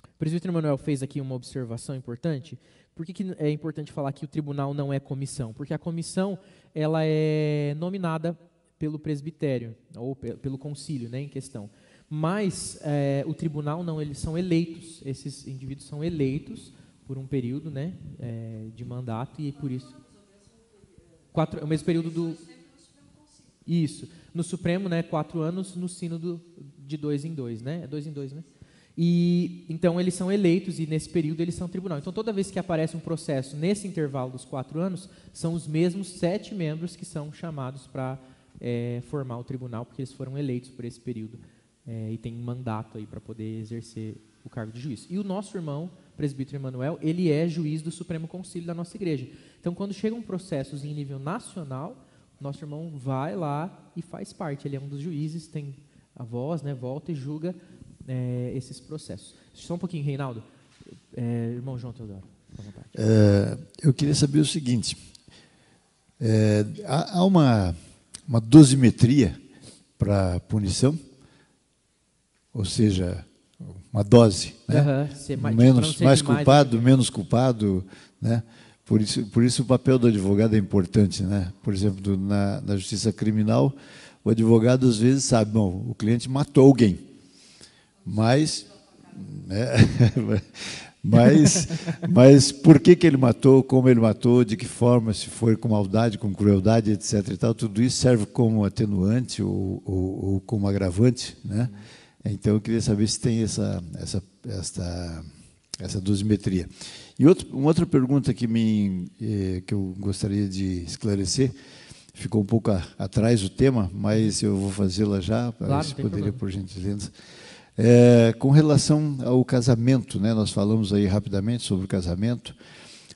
Speaker 1: O presbítero Manuel fez aqui uma observação importante. Por que é importante falar que o tribunal não é comissão? Porque a comissão ela é nominada pelo presbitério, ou pelo concílio, né, em questão. Mas o tribunal não, eles são eleitos, esses indivíduos são eleitos por um período, né, de mandato, e por isso... o mesmo período do... Isso. No Supremo, né, 4 anos, no Sínodo de 2 em 2, né? É 2 em 2, né? E, então, eles são eleitos e, nesse período, eles são tribunal. Então, toda vez que aparece um processo nesse intervalo dos 4 anos, são os mesmos 7 membros que são chamados para formar o tribunal, porque eles foram eleitos por esse período e tem um mandato aí para poder exercer o cargo de juiz. E o nosso irmão, presbítero Emanuel, ele é juiz do Supremo Concílio da nossa igreja. Então, quando chegam processos em nível nacional, nosso irmão vai lá e faz parte. Ele é um dos juízes, tem a voz, né, volta e julga esses processos. Só um pouquinho, Reinaldo. Irmão João Teodoro, à vontade.
Speaker 3: Eu queria saber o seguinte. Há uma dosimetria para punição? Ou seja, uma dose, né? Mais culpado, menos culpado, né? Por isso o papel do advogado é importante, né? Por exemplo, na justiça criminal, o advogado às vezes sabe, bom, o cliente matou alguém, mas por que ele matou, como ele matou, de que forma, se foi com maldade, com crueldade, etc. E tal, tudo isso serve como atenuante ou como agravante, né? Então, eu queria saber se tem essa dosimetria. E uma outra pergunta que eu gostaria de esclarecer, ficou um pouco atrás do tema, mas eu vou fazê-la já,
Speaker 1: claro,
Speaker 3: se poderia, por gentileza. Com relação ao casamento, né, nós falamos aí rapidamente sobre o casamento.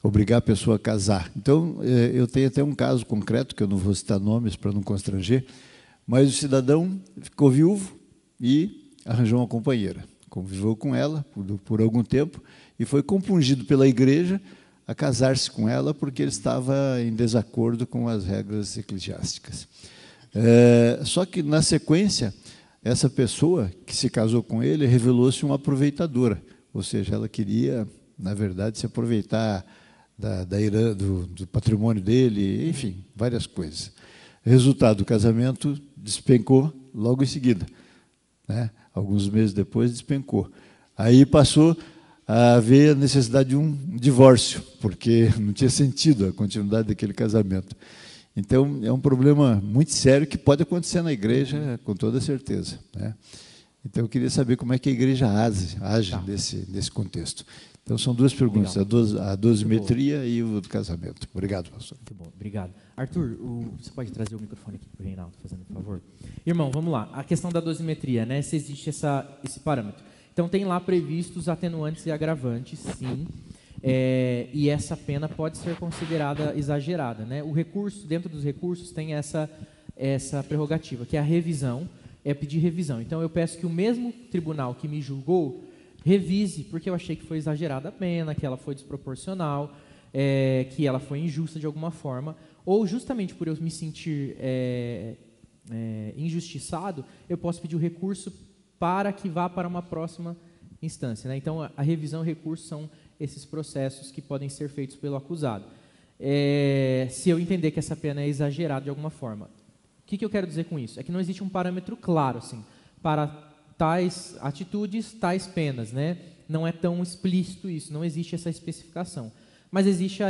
Speaker 3: obrigar a pessoa a casar. Então, eu tenho até um caso concreto, que eu não vou citar nomes para não constranger, mas o cidadão ficou viúvo e arranjou uma companheira. Conviveu com ela por algum tempo e foi compungido pela igreja a casar-se com ela porque ele estava em desacordo com as regras eclesiásticas. Só que, na sequência, essa pessoa que se casou com ele revelou-se uma aproveitadora, ou seja, ela queria, na verdade, se aproveitar do patrimônio dele, enfim, várias coisas. Resultado, o casamento despencou logo em seguida, né? Alguns meses depois despencou. Aí passou a haver a necessidade de um divórcio, porque não tinha sentido a continuidade daquele casamento. Então, é um problema muito sério que pode acontecer na igreja, com toda certeza, né? Então, eu queria saber como é que a igreja age nesse contexto. Então, são duas perguntas, a dosimetria e o do casamento. Obrigado, pastor.
Speaker 1: Muito bom, obrigado. Arthur, você pode trazer o microfone aqui para o Reinaldo, fazendo um favor? Irmão, vamos lá. A questão da dosimetria, né? Se existe esse parâmetro. Então, tem lá previstos atenuantes e agravantes, sim. E essa pena pode ser considerada exagerada, né? O recurso, dentro dos recursos, tem essa prerrogativa, que é a revisão, pedir revisão. Então, eu peço que o mesmo tribunal que me julgou revise, porque eu achei que foi exagerada a pena, que ela foi desproporcional, que ela foi injusta de alguma forma, ou justamente por eu me sentir injustiçado, eu posso pedir o recurso para que vá para uma próxima instância, né? Então, a revisão e o recurso são esses processos que podem ser feitos pelo acusado. Se eu entender que essa pena é exagerada de alguma forma. O que eu quero dizer com isso? É que não existe um parâmetro claro, assim, para tais atitudes, tais penas, né? Não é tão explícito isso, não existe essa especificação. Mas existe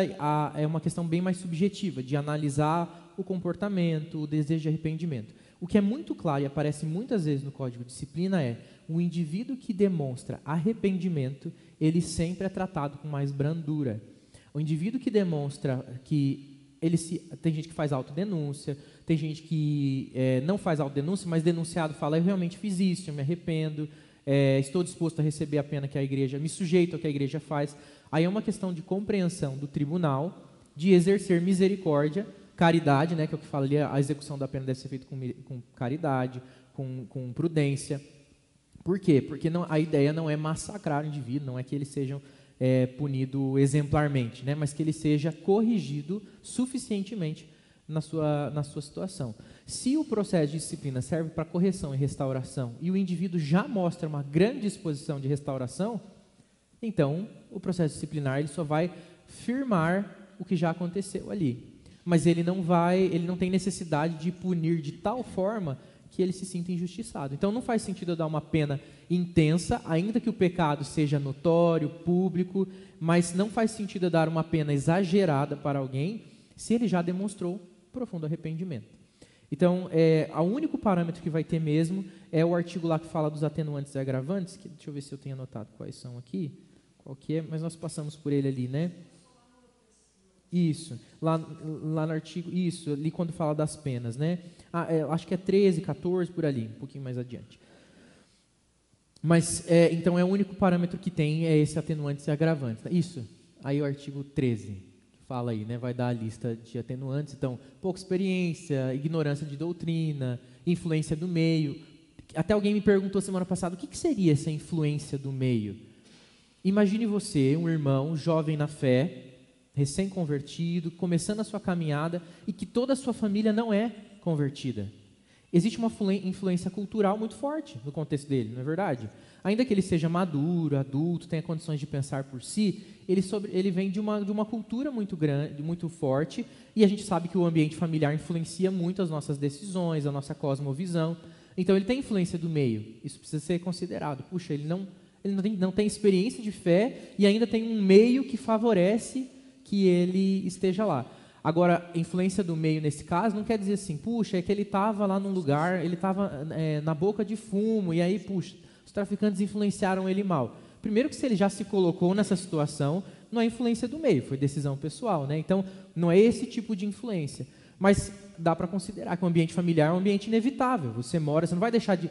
Speaker 1: uma questão bem mais subjetiva, de analisar o comportamento, o desejo de arrependimento. O que é muito claro e aparece muitas vezes no Código de Disciplina é o indivíduo que demonstra arrependimento, ele sempre é tratado com mais brandura. O indivíduo que demonstra que tem gente que faz autodenúncia, tem gente que não faz autodenúncia, mas denunciado fala, eu realmente fiz isso, eu me arrependo, estou disposto a receber a pena que a igreja, me sujeito ao que a igreja faz. Aí é uma questão de compreensão do tribunal, de exercer misericórdia, caridade, né, que é o que fala ali, a execução da pena deve ser feita com caridade, com prudência. Por quê? Porque a ideia não é massacrar o indivíduo, não é que eles sejam punido exemplarmente, né? Mas que ele seja corrigido suficientemente na sua situação. Se o processo de disciplina serve para correção e restauração e o indivíduo já mostra uma grande disposição de restauração, então o processo disciplinar ele só vai firmar o que já aconteceu ali. Mas ele não tem necessidade de punir de tal forma que ele se sinta injustiçado. Então não faz sentido eu dar uma pena intensa, ainda que o pecado seja notório, público, mas não faz sentido eu dar uma pena exagerada para alguém se ele já demonstrou profundo arrependimento. Então, o único parâmetro que vai ter mesmo é o artigo lá que fala dos atenuantes e agravantes, que, deixa eu ver se eu tenho anotado quais são aqui, qual que é, mas nós passamos por ele ali, né? Isso, lá no artigo, isso, ali quando fala das penas, né? Acho que é 13, 14, por ali, um pouquinho mais adiante. Mas, então, o único parâmetro que tem é esse atenuantes e agravantes. Isso, aí o artigo 13, que fala aí, né? Vai dar a lista de atenuantes, então, pouca experiência, ignorância de doutrina, influência do meio. Até alguém me perguntou semana passada, o que seria essa influência do meio? Imagine você, um irmão, jovem na fé, recém-convertido, começando a sua caminhada e que toda a sua família não é convertida. Existe uma influência cultural muito forte no contexto dele, não é verdade? Ainda que ele seja maduro, adulto, tenha condições de pensar por si, ele vem de uma cultura muito grande, muito forte, e a gente sabe que o ambiente familiar influencia muito as nossas decisões, a nossa cosmovisão. Então ele tem influência do meio, isso precisa ser considerado. Puxa, ele não tem experiência de fé e ainda tem um meio que favorece que ele esteja lá. Agora, influência do meio nesse caso não quer dizer assim, puxa, é que ele estava lá num lugar, ele estava na boca de fumo, e aí, puxa, os traficantes influenciaram ele mal. Primeiro que se ele já se colocou nessa situação, não é influência do meio, foi decisão pessoal, né? Então, não é esse tipo de influência. Mas dá para considerar que o ambiente familiar é um ambiente inevitável. Você não vai deixar de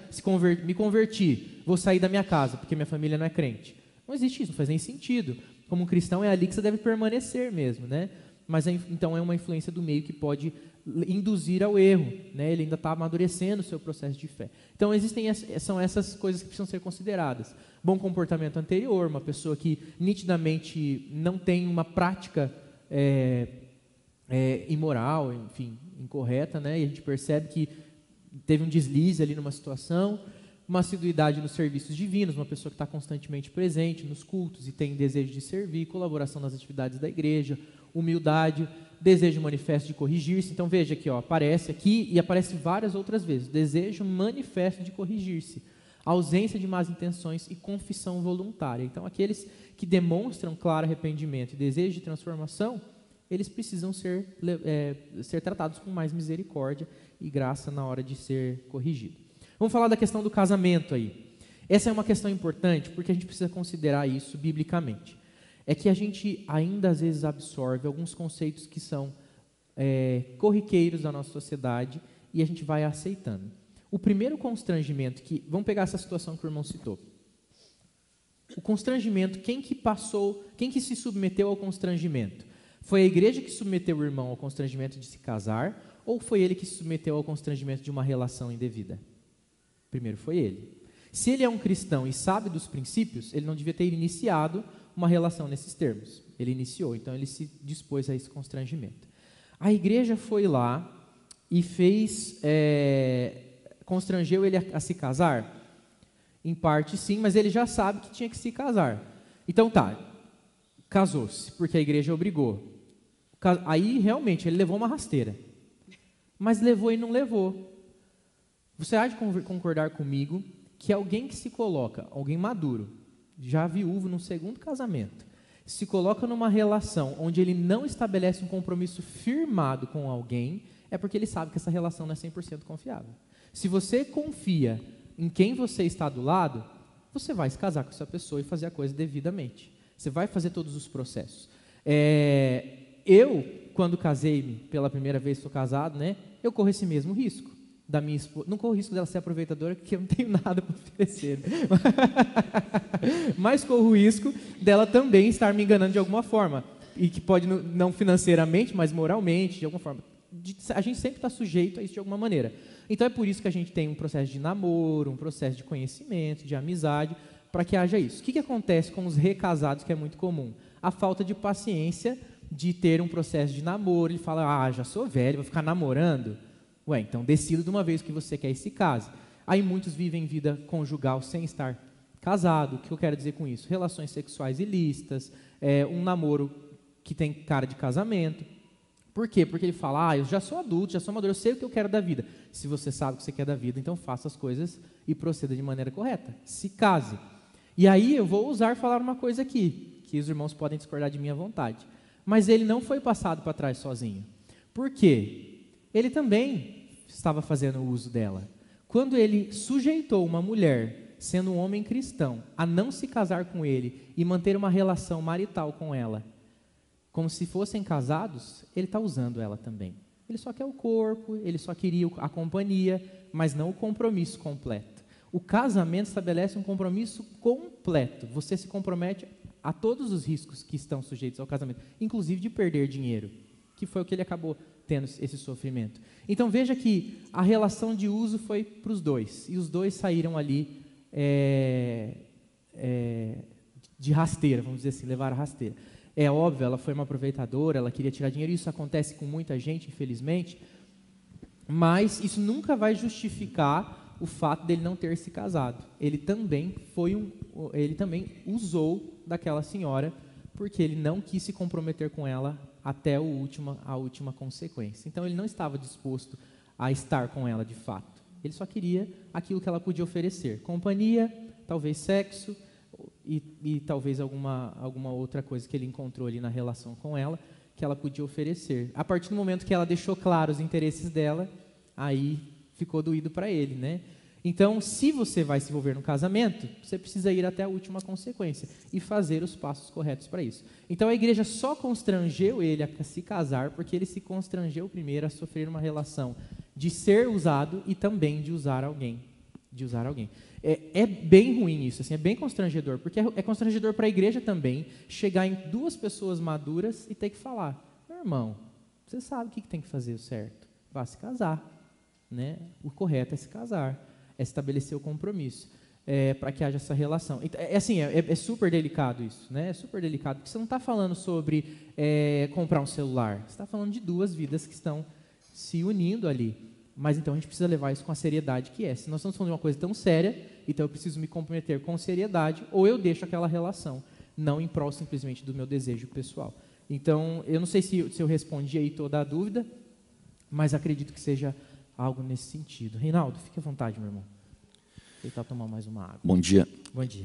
Speaker 1: me convertir, vou sair da minha casa, porque minha família não é crente. Não existe isso, não faz nem sentido. como cristão é ali que você deve permanecer mesmo, né? Mas então é uma influência do meio que pode induzir ao erro, né? Ele ainda está amadurecendo o seu processo de fé. Então são essas coisas que precisam ser consideradas. Bom comportamento anterior, uma pessoa que nitidamente não tem uma prática imoral, enfim, incorreta, né? E a gente percebe que teve um deslize ali numa situação. Uma assiduidade nos serviços divinos, uma pessoa que está constantemente presente nos cultos e tem desejo de servir, colaboração nas atividades da igreja, humildade, desejo manifesto de corrigir-se. Então veja aqui, aparece aqui e aparece várias outras vezes, desejo manifesto de corrigir-se, ausência de más intenções e confissão voluntária. Então aqueles que demonstram claro arrependimento e desejo de transformação, eles precisam ser tratados com mais misericórdia e graça na hora de ser corrigido. Vamos falar da questão do casamento aí. Essa é uma questão importante porque a gente precisa considerar isso biblicamente. É que a gente ainda às vezes absorve alguns conceitos que são corriqueiros da nossa sociedade e a gente vai aceitando. O primeiro constrangimento vamos pegar essa situação que o irmão citou. O constrangimento, quem que se submeteu ao constrangimento? Foi a igreja que submeteu o irmão ao constrangimento de se casar ou foi ele que se submeteu ao constrangimento de uma relação indevida? Primeiro foi ele. Se ele é um cristão e sabe dos princípios, ele não devia ter iniciado uma relação nesses termos. Ele iniciou, então ele se dispôs a esse constrangimento. A igreja foi lá e constrangeu ele a se casar? Em parte sim, mas ele já sabe que tinha que se casar. Então casou-se, porque a igreja obrigou. Aí realmente ele levou uma rasteira. Mas levou e não levou. Você há de concordar comigo que alguém que se coloca, alguém maduro, já viúvo num segundo casamento, se coloca numa relação onde ele não estabelece um compromisso firmado com alguém, é porque ele sabe que essa relação não é 100% confiável. Se você confia em quem você está do lado, você vai se casar com essa pessoa e fazer a coisa devidamente. Você vai fazer todos os processos. Eu, quando casei-me pela primeira vez, sou casado, né? Eu corro esse mesmo risco. Da minha esposa, não corro o risco dela ser aproveitadora, porque eu não tenho nada para oferecer. Mas corro o risco dela também estar me enganando de alguma forma. E que pode, não financeiramente, mas moralmente, de alguma forma. A gente sempre está sujeito a isso de alguma maneira. Então é por isso que a gente tem um processo de namoro, um processo de conhecimento, de amizade, para que haja isso. O que acontece com os recasados, que é muito comum? A falta de paciência de ter um processo de namoro. Ele fala, já sou velho, vou ficar namorando. Então decida de uma vez que você quer e se case. Aí muitos vivem vida conjugal sem estar casado. O que eu quero dizer com isso? Relações sexuais ilícitas, um namoro que tem cara de casamento. Por quê? Porque ele fala, eu já sou adulto, já sou maduro, eu sei o que eu quero da vida. Se você sabe o que você quer da vida, então faça as coisas e proceda de maneira correta. Se case. E aí eu vou falar uma coisa aqui, que os irmãos podem discordar de mim à vontade. Mas ele não foi passado para trás sozinho. Por quê? Ele também estava fazendo uso dela. Quando ele sujeitou uma mulher, sendo um homem cristão, a não se casar com ele e manter uma relação marital com ela, como se fossem casados, ele está usando ela também. Ele só quer o corpo, ele só queria a companhia, mas não o compromisso completo. O casamento estabelece um compromisso completo. Você se compromete a todos os riscos que estão sujeitos ao casamento, inclusive de perder dinheiro, que foi o que ele acabou tendo esse sofrimento. Então veja que a relação de uso foi para os dois, e os dois saíram ali de rasteira, vamos dizer assim, levaram a rasteira. É óbvio, ela foi uma aproveitadora, ela queria tirar dinheiro, isso acontece com muita gente, infelizmente, mas isso nunca vai justificar o fato dele não ter se casado. Ele também usou daquela senhora, porque ele não quis se comprometer com ela até a última consequência. Então ele não estava disposto a estar com ela de fato. Ele só queria aquilo que ela podia oferecer. Companhia, talvez sexo e talvez alguma outra coisa que ele encontrou ali na relação com ela que ela podia oferecer. A partir do momento que ela deixou claro os interesses dela, aí ficou doído para ele, né? Então, se você vai se envolver no casamento, você precisa ir até a última consequência e fazer os passos corretos para isso. Então, a igreja só constrangeu ele a se casar porque ele se constrangeu primeiro a sofrer uma relação de ser usado e também de usar alguém. de usar alguém. É bem ruim isso, assim, é bem constrangedor, porque é constrangedor para a igreja também chegar em 2 pessoas maduras e ter que falar, meu irmão, você sabe o que tem que fazer o certo, vá se casar, né? O correto é se casar, é estabelecer o compromisso, para que haja essa relação. É super delicado isso, né? É super delicado, porque você não está falando sobre comprar um celular, você está falando de 2 vidas que estão se unindo ali. Mas então a gente precisa levar isso com a seriedade que é. Se nós estamos falando de uma coisa tão séria, então eu preciso me comprometer com seriedade, ou eu deixo aquela relação, não em prol simplesmente do meu desejo pessoal. Então, eu não sei se eu respondi aí toda a dúvida, mas acredito que seja algo nesse sentido. Reinaldo, fique à vontade, meu irmão. Vou tentar tomar mais uma água.
Speaker 4: Bom dia.
Speaker 1: Bom dia.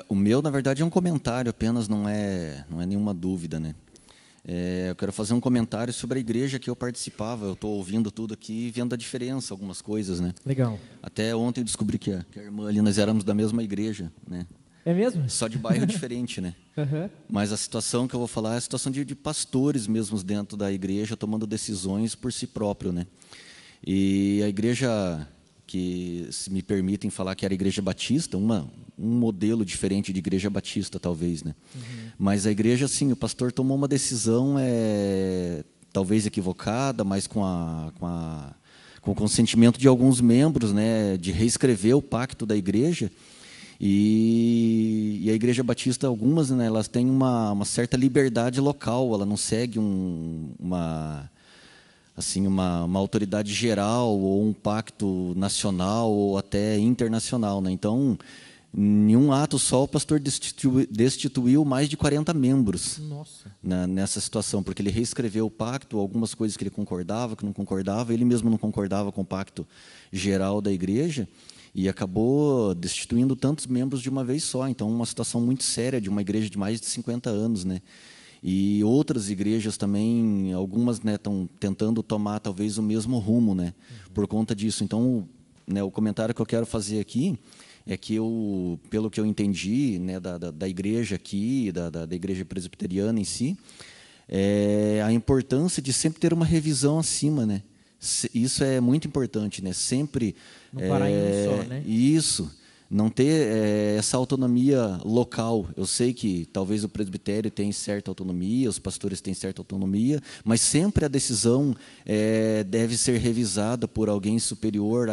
Speaker 4: O meu, na verdade, é um comentário apenas, não é nenhuma dúvida, né? Eu quero fazer um comentário sobre a igreja que eu participava. Eu estou ouvindo tudo aqui e vendo a diferença, algumas coisas, né?
Speaker 1: Legal.
Speaker 4: Até ontem eu descobri que a irmã ali, nós éramos da mesma igreja, né?
Speaker 1: É mesmo?
Speaker 4: Só de bairro diferente, né?
Speaker 1: Uhum.
Speaker 4: Mas a situação que eu vou falar é a situação de pastores mesmos dentro da igreja, tomando decisões por si próprio, né? E a igreja que, se me permitem falar, que era a igreja batista, um modelo diferente de igreja batista, talvez, né? Uhum. Mas a igreja, sim, o pastor tomou uma decisão, talvez equivocada, mas com o consentimento de alguns membros, né, de reescrever o pacto da igreja. E a igreja batista, algumas, né, elas têm uma certa liberdade local, ela não segue uma autoridade geral ou um pacto nacional ou até internacional, né? Então, em um ato só, o pastor destituiu mais de 40 membros.
Speaker 1: Nossa.
Speaker 4: Nessa situação, porque ele reescreveu o pacto, algumas coisas que ele concordava, que não concordava, ele mesmo não concordava com o pacto geral da igreja, e acabou destituindo tantos membros de uma vez só. Então, uma situação muito séria de uma igreja de mais de 50 anos, né? E outras igrejas também, algumas, né, estão tentando tomar talvez o mesmo rumo, né, por conta disso. Então, né, o comentário que eu quero fazer aqui é que pelo que eu entendi, né, da igreja aqui, da igreja presbiteriana em si, a importância de sempre ter uma revisão acima, né? Isso é muito importante, né? Sempre
Speaker 1: não parar em um só, né?
Speaker 4: Isso. Não ter essa autonomia local. Eu sei que talvez o presbitério tenha certa autonomia, os pastores têm certa autonomia, mas sempre a decisão deve ser revisada por alguém superior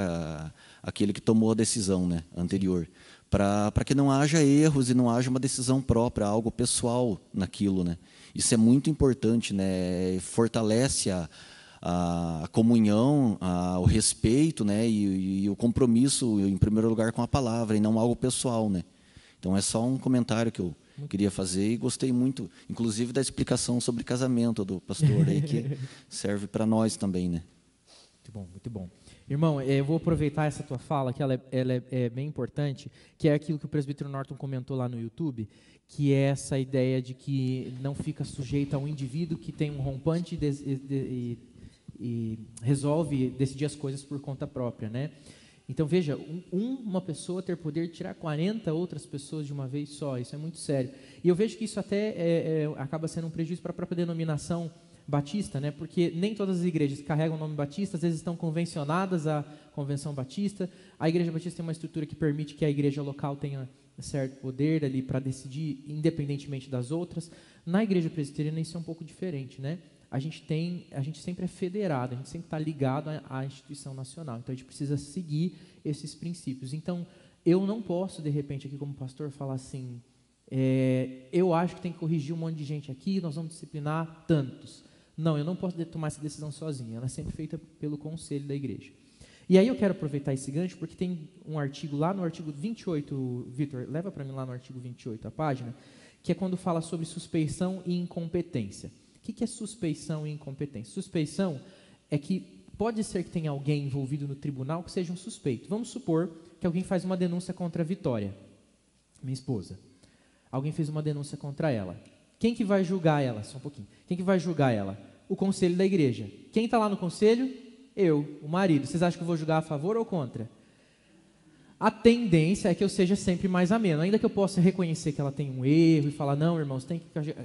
Speaker 4: àquele que tomou a decisão, né, anterior, para que não haja erros e não haja uma decisão própria, algo pessoal naquilo, né? Isso é muito importante, né? Fortalece a comunhão, o respeito, né, e o compromisso, em primeiro lugar, com a palavra, e não algo pessoal, né? Então, é só um comentário que eu queria fazer, e gostei muito, inclusive, da explicação sobre casamento do pastor, aí, que serve para nós também, né?
Speaker 1: Muito bom, muito bom. Irmão, eu vou aproveitar essa tua fala, que ela é bem importante, que é aquilo que o presbítero Norton comentou lá no YouTube, que é essa ideia de que não fica sujeito a um indivíduo que tem um rompante e resolve decidir as coisas por conta própria, né? Então, veja, uma pessoa ter poder de tirar 40 outras pessoas de uma vez só, isso é muito sério. E eu vejo que isso até acaba sendo um prejuízo para a própria denominação batista, né? Porque nem todas as igrejas que carregam o nome batista, às vezes estão convencionadas à convenção batista. A igreja batista tem uma estrutura que permite que a igreja local tenha certo poder ali para decidir independentemente das outras. Na igreja presbiteriana isso é um pouco diferente, né? A gente sempre é federado, a gente sempre está ligado à instituição nacional. Então, a gente precisa seguir esses princípios. Então, eu não posso, de repente, aqui como pastor, falar assim, eu acho que tem que corrigir um monte de gente aqui, nós vamos disciplinar tantos. Não, eu não posso tomar essa decisão sozinho, ela é sempre feita pelo conselho da igreja. E aí eu quero aproveitar esse gancho, porque tem um artigo lá no artigo 28, Vitor, leva para mim lá no artigo 28 a página, que é quando fala sobre suspeição e incompetência. O que é suspeição e incompetência? Suspeição é que pode ser que tenha alguém envolvido no tribunal que seja um suspeito. Vamos supor que alguém faz uma denúncia contra a Vitória, minha esposa. Alguém fez uma denúncia contra ela. Quem que vai julgar ela? Só um pouquinho. Quem que vai julgar ela? O conselho da igreja. Quem está lá no conselho? Eu, o marido. Vocês acham que eu vou julgar a favor ou contra? A tendência é que eu seja sempre mais ameno. Ainda que eu possa reconhecer que ela tem um erro e falar, não, irmãos,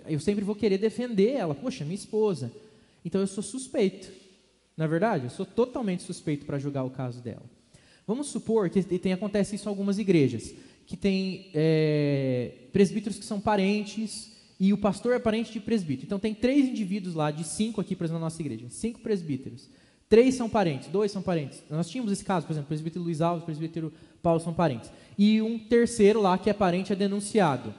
Speaker 1: eu sempre vou querer defender ela. Poxa, minha esposa. Então, eu sou suspeito. Na verdade, eu sou totalmente suspeito para julgar o caso dela. Vamos supor que acontece isso em algumas igrejas, que tem presbíteros que são parentes e o pastor é parente de presbítero. Então tem 3 indivíduos lá, de 5 aqui, por exemplo, na nossa igreja, 5 presbíteros. 3 são parentes, 2 são parentes. Nós tínhamos esse caso, por exemplo, o presbítero Luiz Alves, o presbítero Paulo são parentes. E um terceiro lá, que é parente, é denunciado.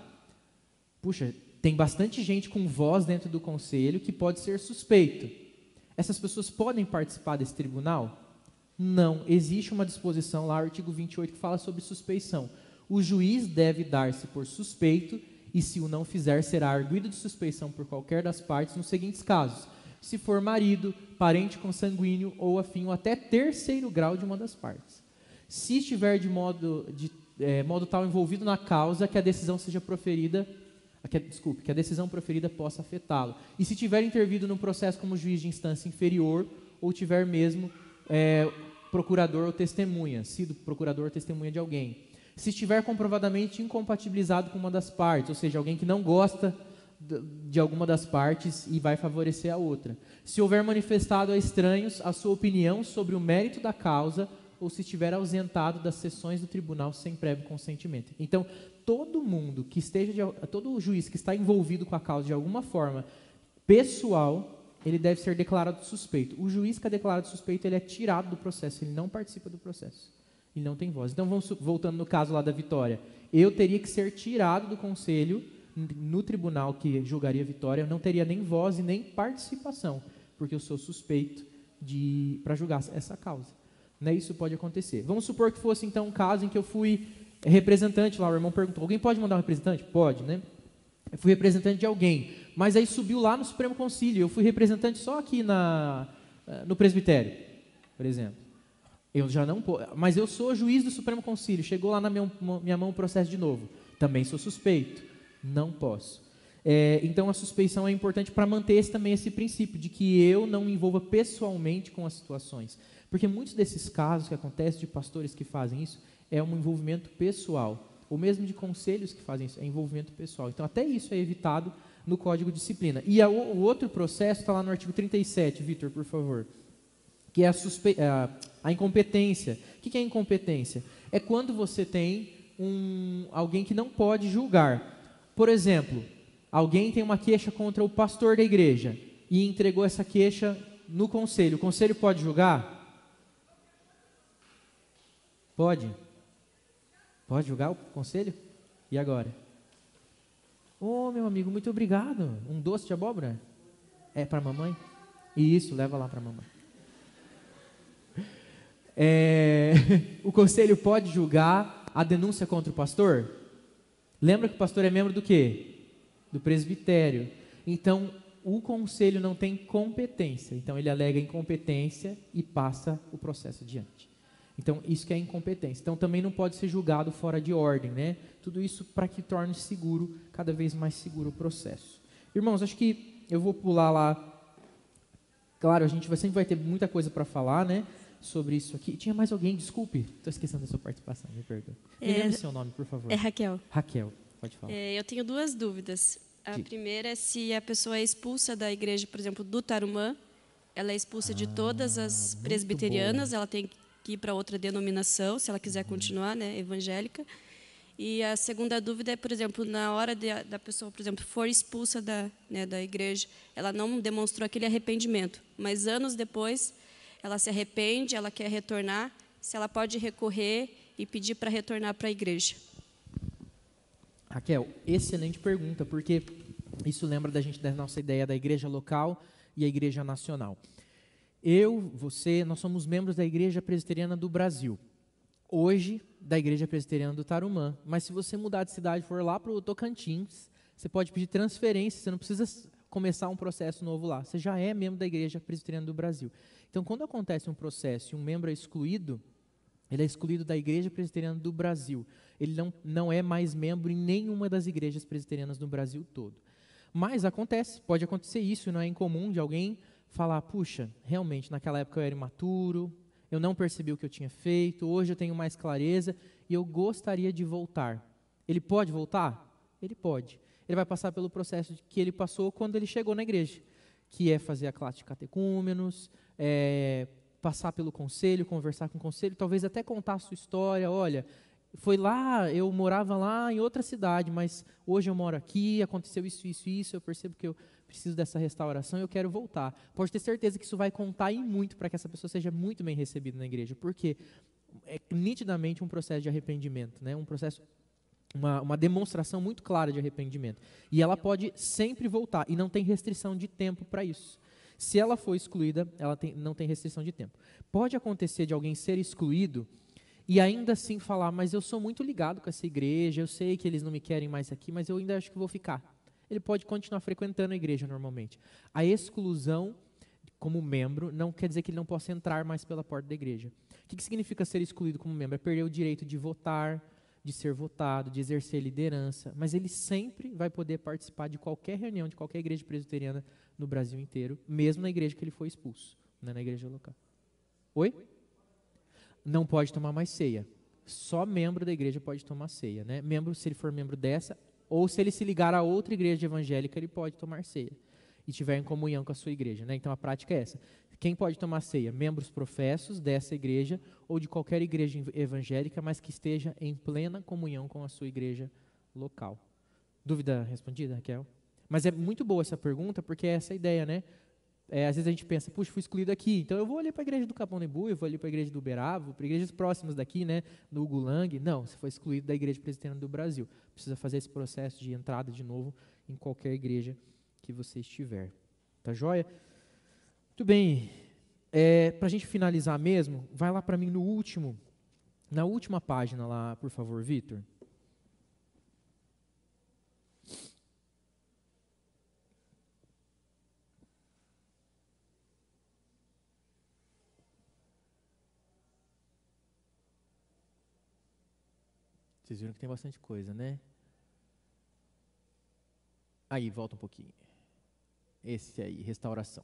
Speaker 1: Puxa, tem bastante gente com voz dentro do conselho que pode ser suspeito. Essas pessoas podem participar desse tribunal? Não. Existe uma disposição lá, artigo 28, que fala sobre suspeição. O juiz deve dar-se por suspeito e, se o não fizer, será arguido de suspeição por qualquer das partes nos seguintes casos: se for marido, parente consanguíneo ou afim, ou até terceiro grau de uma das partes. Se estiver de modo tal envolvido na causa que a decisão seja proferida, que a decisão proferida possa afetá-lo. E se tiver intervido no processo como juiz de instância inferior, ou tiver mesmo procurador ou testemunha, sido procurador ou testemunha de alguém. Se estiver comprovadamente incompatibilizado com uma das partes, ou seja, alguém que não gosta de alguma das partes e vai favorecer a outra. Se houver manifestado a estranhos a sua opinião sobre o mérito da causa, ou se estiver ausentado das sessões do tribunal sem prévio consentimento. Então, todo juiz que está envolvido com a causa de alguma forma pessoal, ele deve ser declarado suspeito. O juiz que é declarado suspeito, ele é tirado do processo, ele não participa do processo. Ele não tem voz. Então, voltando no caso lá da Vitória, eu teria que ser tirado do conselho no tribunal que julgaria a Vitória, eu não teria nem voz e nem participação, porque eu sou suspeito para julgar essa causa. Né? Isso pode acontecer. Vamos supor que fosse então um caso em que eu fui representante lá, o irmão perguntou, alguém pode mandar um representante? Pode, né? Eu fui representante de alguém, mas aí subiu lá no Supremo Concílio, eu fui representante só aqui no presbitério, por exemplo. Eu já não posso, mas eu sou juiz do Supremo Concílio, chegou lá na minha mão o processo de novo, também sou suspeito, não posso. Então a suspeição é importante para manter também esse princípio de que eu não me envolva pessoalmente com as situações, porque muitos desses casos que acontecem de pastores que fazem isso é um envolvimento pessoal, ou mesmo de conselhos que fazem isso, é envolvimento pessoal. Então até isso é evitado no Código de Disciplina. E o outro processo está lá no artigo 37, Vitor, por favor, que é a incompetência. O que é incompetência? É quando você tem alguém que não pode julgar. Por exemplo, alguém tem uma queixa contra o pastor da igreja e entregou essa queixa no conselho. O conselho pode julgar? Pode? Pode julgar o conselho? E agora? Meu amigo, muito obrigado. Um doce de abóbora? É para a mamãe? Isso, leva lá para a mamãe. O conselho pode julgar a denúncia contra o pastor? Lembra que o pastor é membro do quê? Do presbitério. Então, o conselho não tem competência. Então, ele alega incompetência e passa o processo adiante. Então, isso que é incompetência. Então, também não pode ser julgado fora de ordem, né? Tudo isso para que torne seguro, cada vez mais seguro o processo. Irmãos, acho que eu vou pular lá. Claro, a gente sempre vai ter muita coisa para falar, né? Sobre isso aqui. Tinha mais alguém? Desculpe, estou esquecendo da sua participação, me perdoe. Me lembra o seu nome, por favor.
Speaker 5: É Raquel.
Speaker 1: Raquel, pode falar.
Speaker 5: Eu tenho 2 dúvidas. A primeira é se a pessoa é expulsa da igreja, por exemplo, do Tarumã, ela é expulsa de todas as presbiterianas, ela tem que ir para outra denominação, se ela quiser continuar, né, evangélica. E a segunda dúvida é, por exemplo, na hora da pessoa, por exemplo, for expulsa da igreja, ela não demonstrou aquele arrependimento, mas anos depois ela se arrepende, ela quer retornar, se ela pode recorrer e pedir para retornar para a igreja.
Speaker 1: Raquel, excelente pergunta, porque isso lembra da nossa ideia da igreja local e a igreja nacional. Você, nós somos membros da Igreja Presbiteriana do Brasil. Hoje, da Igreja Presbiteriana do Tarumã. Mas se você mudar de cidade e for lá para o Tocantins, você pode pedir transferência, você não precisa começar um processo novo lá. Você já é membro da Igreja Presbiteriana do Brasil. Então, quando acontece um processo e um membro é excluído, ele é excluído da Igreja Presbiteriana do Brasil. Ele não é mais membro em nenhuma das igrejas presbiterianas do Brasil todo. Mas pode acontecer isso, não é incomum de alguém falar, puxa, realmente, naquela época eu era imaturo, eu não percebi o que eu tinha feito, hoje eu tenho mais clareza e eu gostaria de voltar. Ele pode voltar? Ele pode. Ele vai passar pelo processo que ele passou quando ele chegou na igreja, que é fazer a classe de catecúmenos, passar pelo conselho, conversar com o conselho, talvez até contar a sua história. Olha, foi lá, eu morava lá em outra cidade, mas hoje eu moro aqui, aconteceu isso, eu percebo que eu preciso dessa restauração e eu quero voltar. Pode ter certeza que isso vai contar e muito para que essa pessoa seja muito bem recebida na igreja, porque é nitidamente um processo de arrependimento, né? Um processo, uma demonstração muito clara de arrependimento. E ela pode sempre voltar, e não tem restrição de tempo para isso. Se ela for excluída, não tem restrição de tempo. Pode acontecer de alguém ser excluído e ainda assim falar, mas eu sou muito ligado com essa igreja, eu sei que eles não me querem mais aqui, mas eu ainda acho que vou ficar. Ele pode continuar frequentando a igreja normalmente. A exclusão como membro não quer dizer que ele não possa entrar mais pela porta da igreja. O que significa ser excluído como membro? É perder o direito de votar, de ser votado, de exercer liderança, mas ele sempre vai poder participar de qualquer reunião, de qualquer igreja presbiteriana no Brasil inteiro, mesmo na igreja que ele foi expulso, né, na igreja local. Oi? Não pode tomar mais ceia. Só membro da igreja pode tomar ceia, né? Membro, se ele for membro dessa, ou se ele se ligar a outra igreja evangélica, ele pode tomar ceia e tiver em comunhão com a sua igreja, né? Então a prática é essa. Quem pode tomar ceia? Membros professos dessa igreja ou de qualquer igreja evangélica, mas que esteja em plena comunhão com a sua igreja local. Dúvida respondida, Raquel? Mas é muito boa essa pergunta, porque é essa a ideia, né? Às vezes a gente pensa, puxa, fui excluído aqui, então eu vou ali para a igreja do Capão Nebu, eu vou ali para a igreja do Uberaba, para igrejas próximas daqui, né, do Ugulang. Não, você foi excluído da igreja presbiteriana do Brasil. Precisa fazer esse processo de entrada de novo em qualquer igreja que você estiver. Tá joia? Muito bem. Para a gente finalizar mesmo, vai lá para mim na última página lá, por favor, Vitor. Vocês viram que tem bastante coisa, né? Aí, volta um pouquinho. Esse aí, restauração.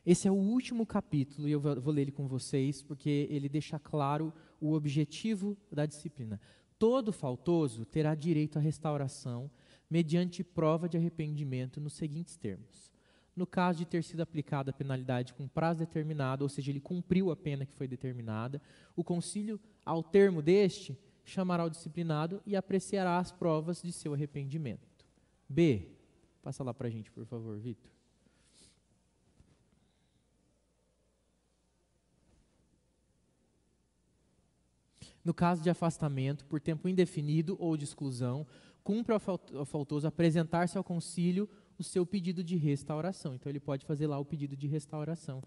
Speaker 1: Esse é o último capítulo, e eu vou ler ele com vocês, porque ele deixa claro o objetivo da disciplina. Todo faltoso terá direito à restauração, mediante prova de arrependimento, nos seguintes termos. No caso de ter sido aplicada a penalidade com prazo determinado, ou seja, ele cumpriu a pena que foi determinada, o concílio, ao termo deste, chamará o disciplinado e apreciará as provas de seu arrependimento. B. Passa lá para a gente, por favor, Vitor. No caso de afastamento por tempo indefinido ou de exclusão, cumpre ao faltoso apresentar-se ao concílio o seu pedido de restauração. Então ele pode fazer lá o pedido de restauração,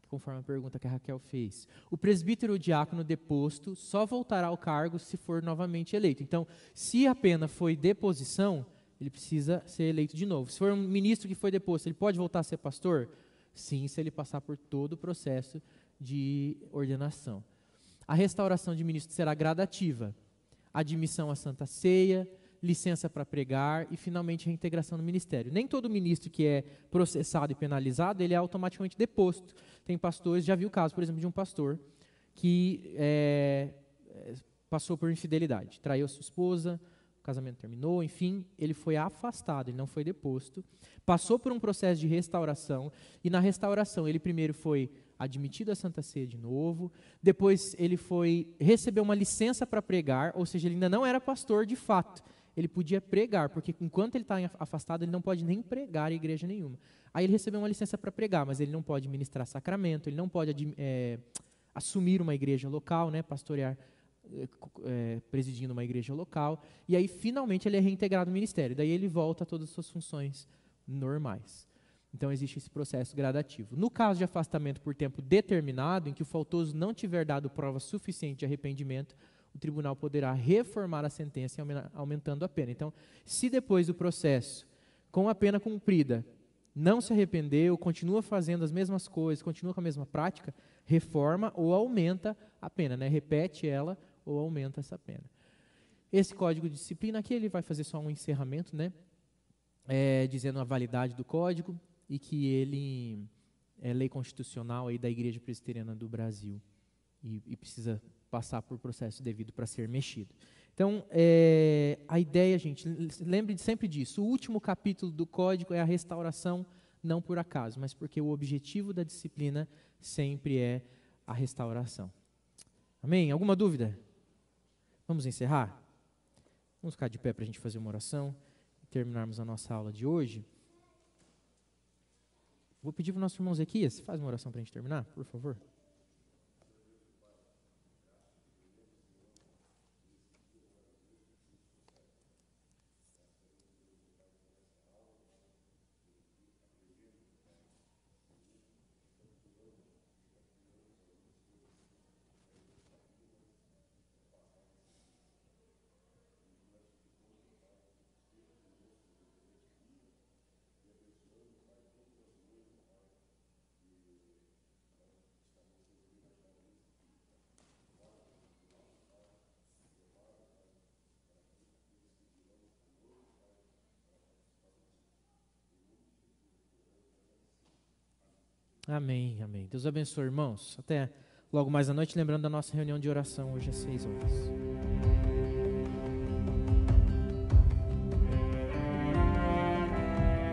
Speaker 1: conforme a pergunta que a Raquel fez. O presbítero ou diácono deposto só voltará ao cargo se for novamente eleito. Então, se a pena foi deposição, ele precisa ser eleito de novo. Se for um ministro que foi deposto, ele pode voltar a ser pastor? Sim, se ele passar por todo o processo de ordenação. A restauração de ministro será gradativa. Admissão à Santa Ceia, licença para pregar e, finalmente, reintegração no ministério. Nem todo ministro que é processado e penalizado, ele é automaticamente deposto. Tem pastores, já vi o caso, por exemplo, de um pastor que passou por infidelidade, traiu sua esposa, o casamento terminou, enfim, ele foi afastado, ele não foi deposto, passou por um processo de restauração, e na restauração ele primeiro foi admitido à Santa Ceia de novo, depois ele recebeu uma licença para pregar, ou seja, ele ainda não era pastor de fato, ele podia pregar, porque enquanto ele está afastado, ele não pode nem pregar em igreja nenhuma. Aí ele recebeu uma licença para pregar, mas ele não pode ministrar sacramento, ele não pode assumir uma igreja local, né, pastorear, presidindo uma igreja local, e aí finalmente ele é reintegrado no ministério, daí ele volta a todas as suas funções normais. Então existe esse processo gradativo. No caso de afastamento por tempo determinado, em que o faltoso não tiver dado prova suficiente de arrependimento, o tribunal poderá reformar a sentença aumentando a pena. Então, se depois do processo, com a pena cumprida, não se arrependeu, continua fazendo as mesmas coisas, continua com a mesma prática, reforma ou aumenta a pena, né? Repete ela ou aumenta essa pena. Esse código de disciplina aqui, ele vai fazer só um encerramento, né? Dizendo a validade do código e que ele é lei constitucional aí da Igreja Presbiteriana do Brasil e precisa passar por processo devido para ser mexido. Então, a ideia, gente, lembre sempre disso, o último capítulo do código é a restauração, não por acaso, mas porque o objetivo da disciplina sempre é a restauração. Amém? Alguma dúvida? Vamos encerrar? Vamos ficar de pé para a gente fazer uma oração e terminarmos a nossa aula de hoje. Vou pedir para o nosso irmão Zequias, faz uma oração para a gente terminar, por favor. Amém, amém. Deus abençoe, irmãos. Até logo mais à noite, lembrando da nossa reunião de oração hoje às 6 horas.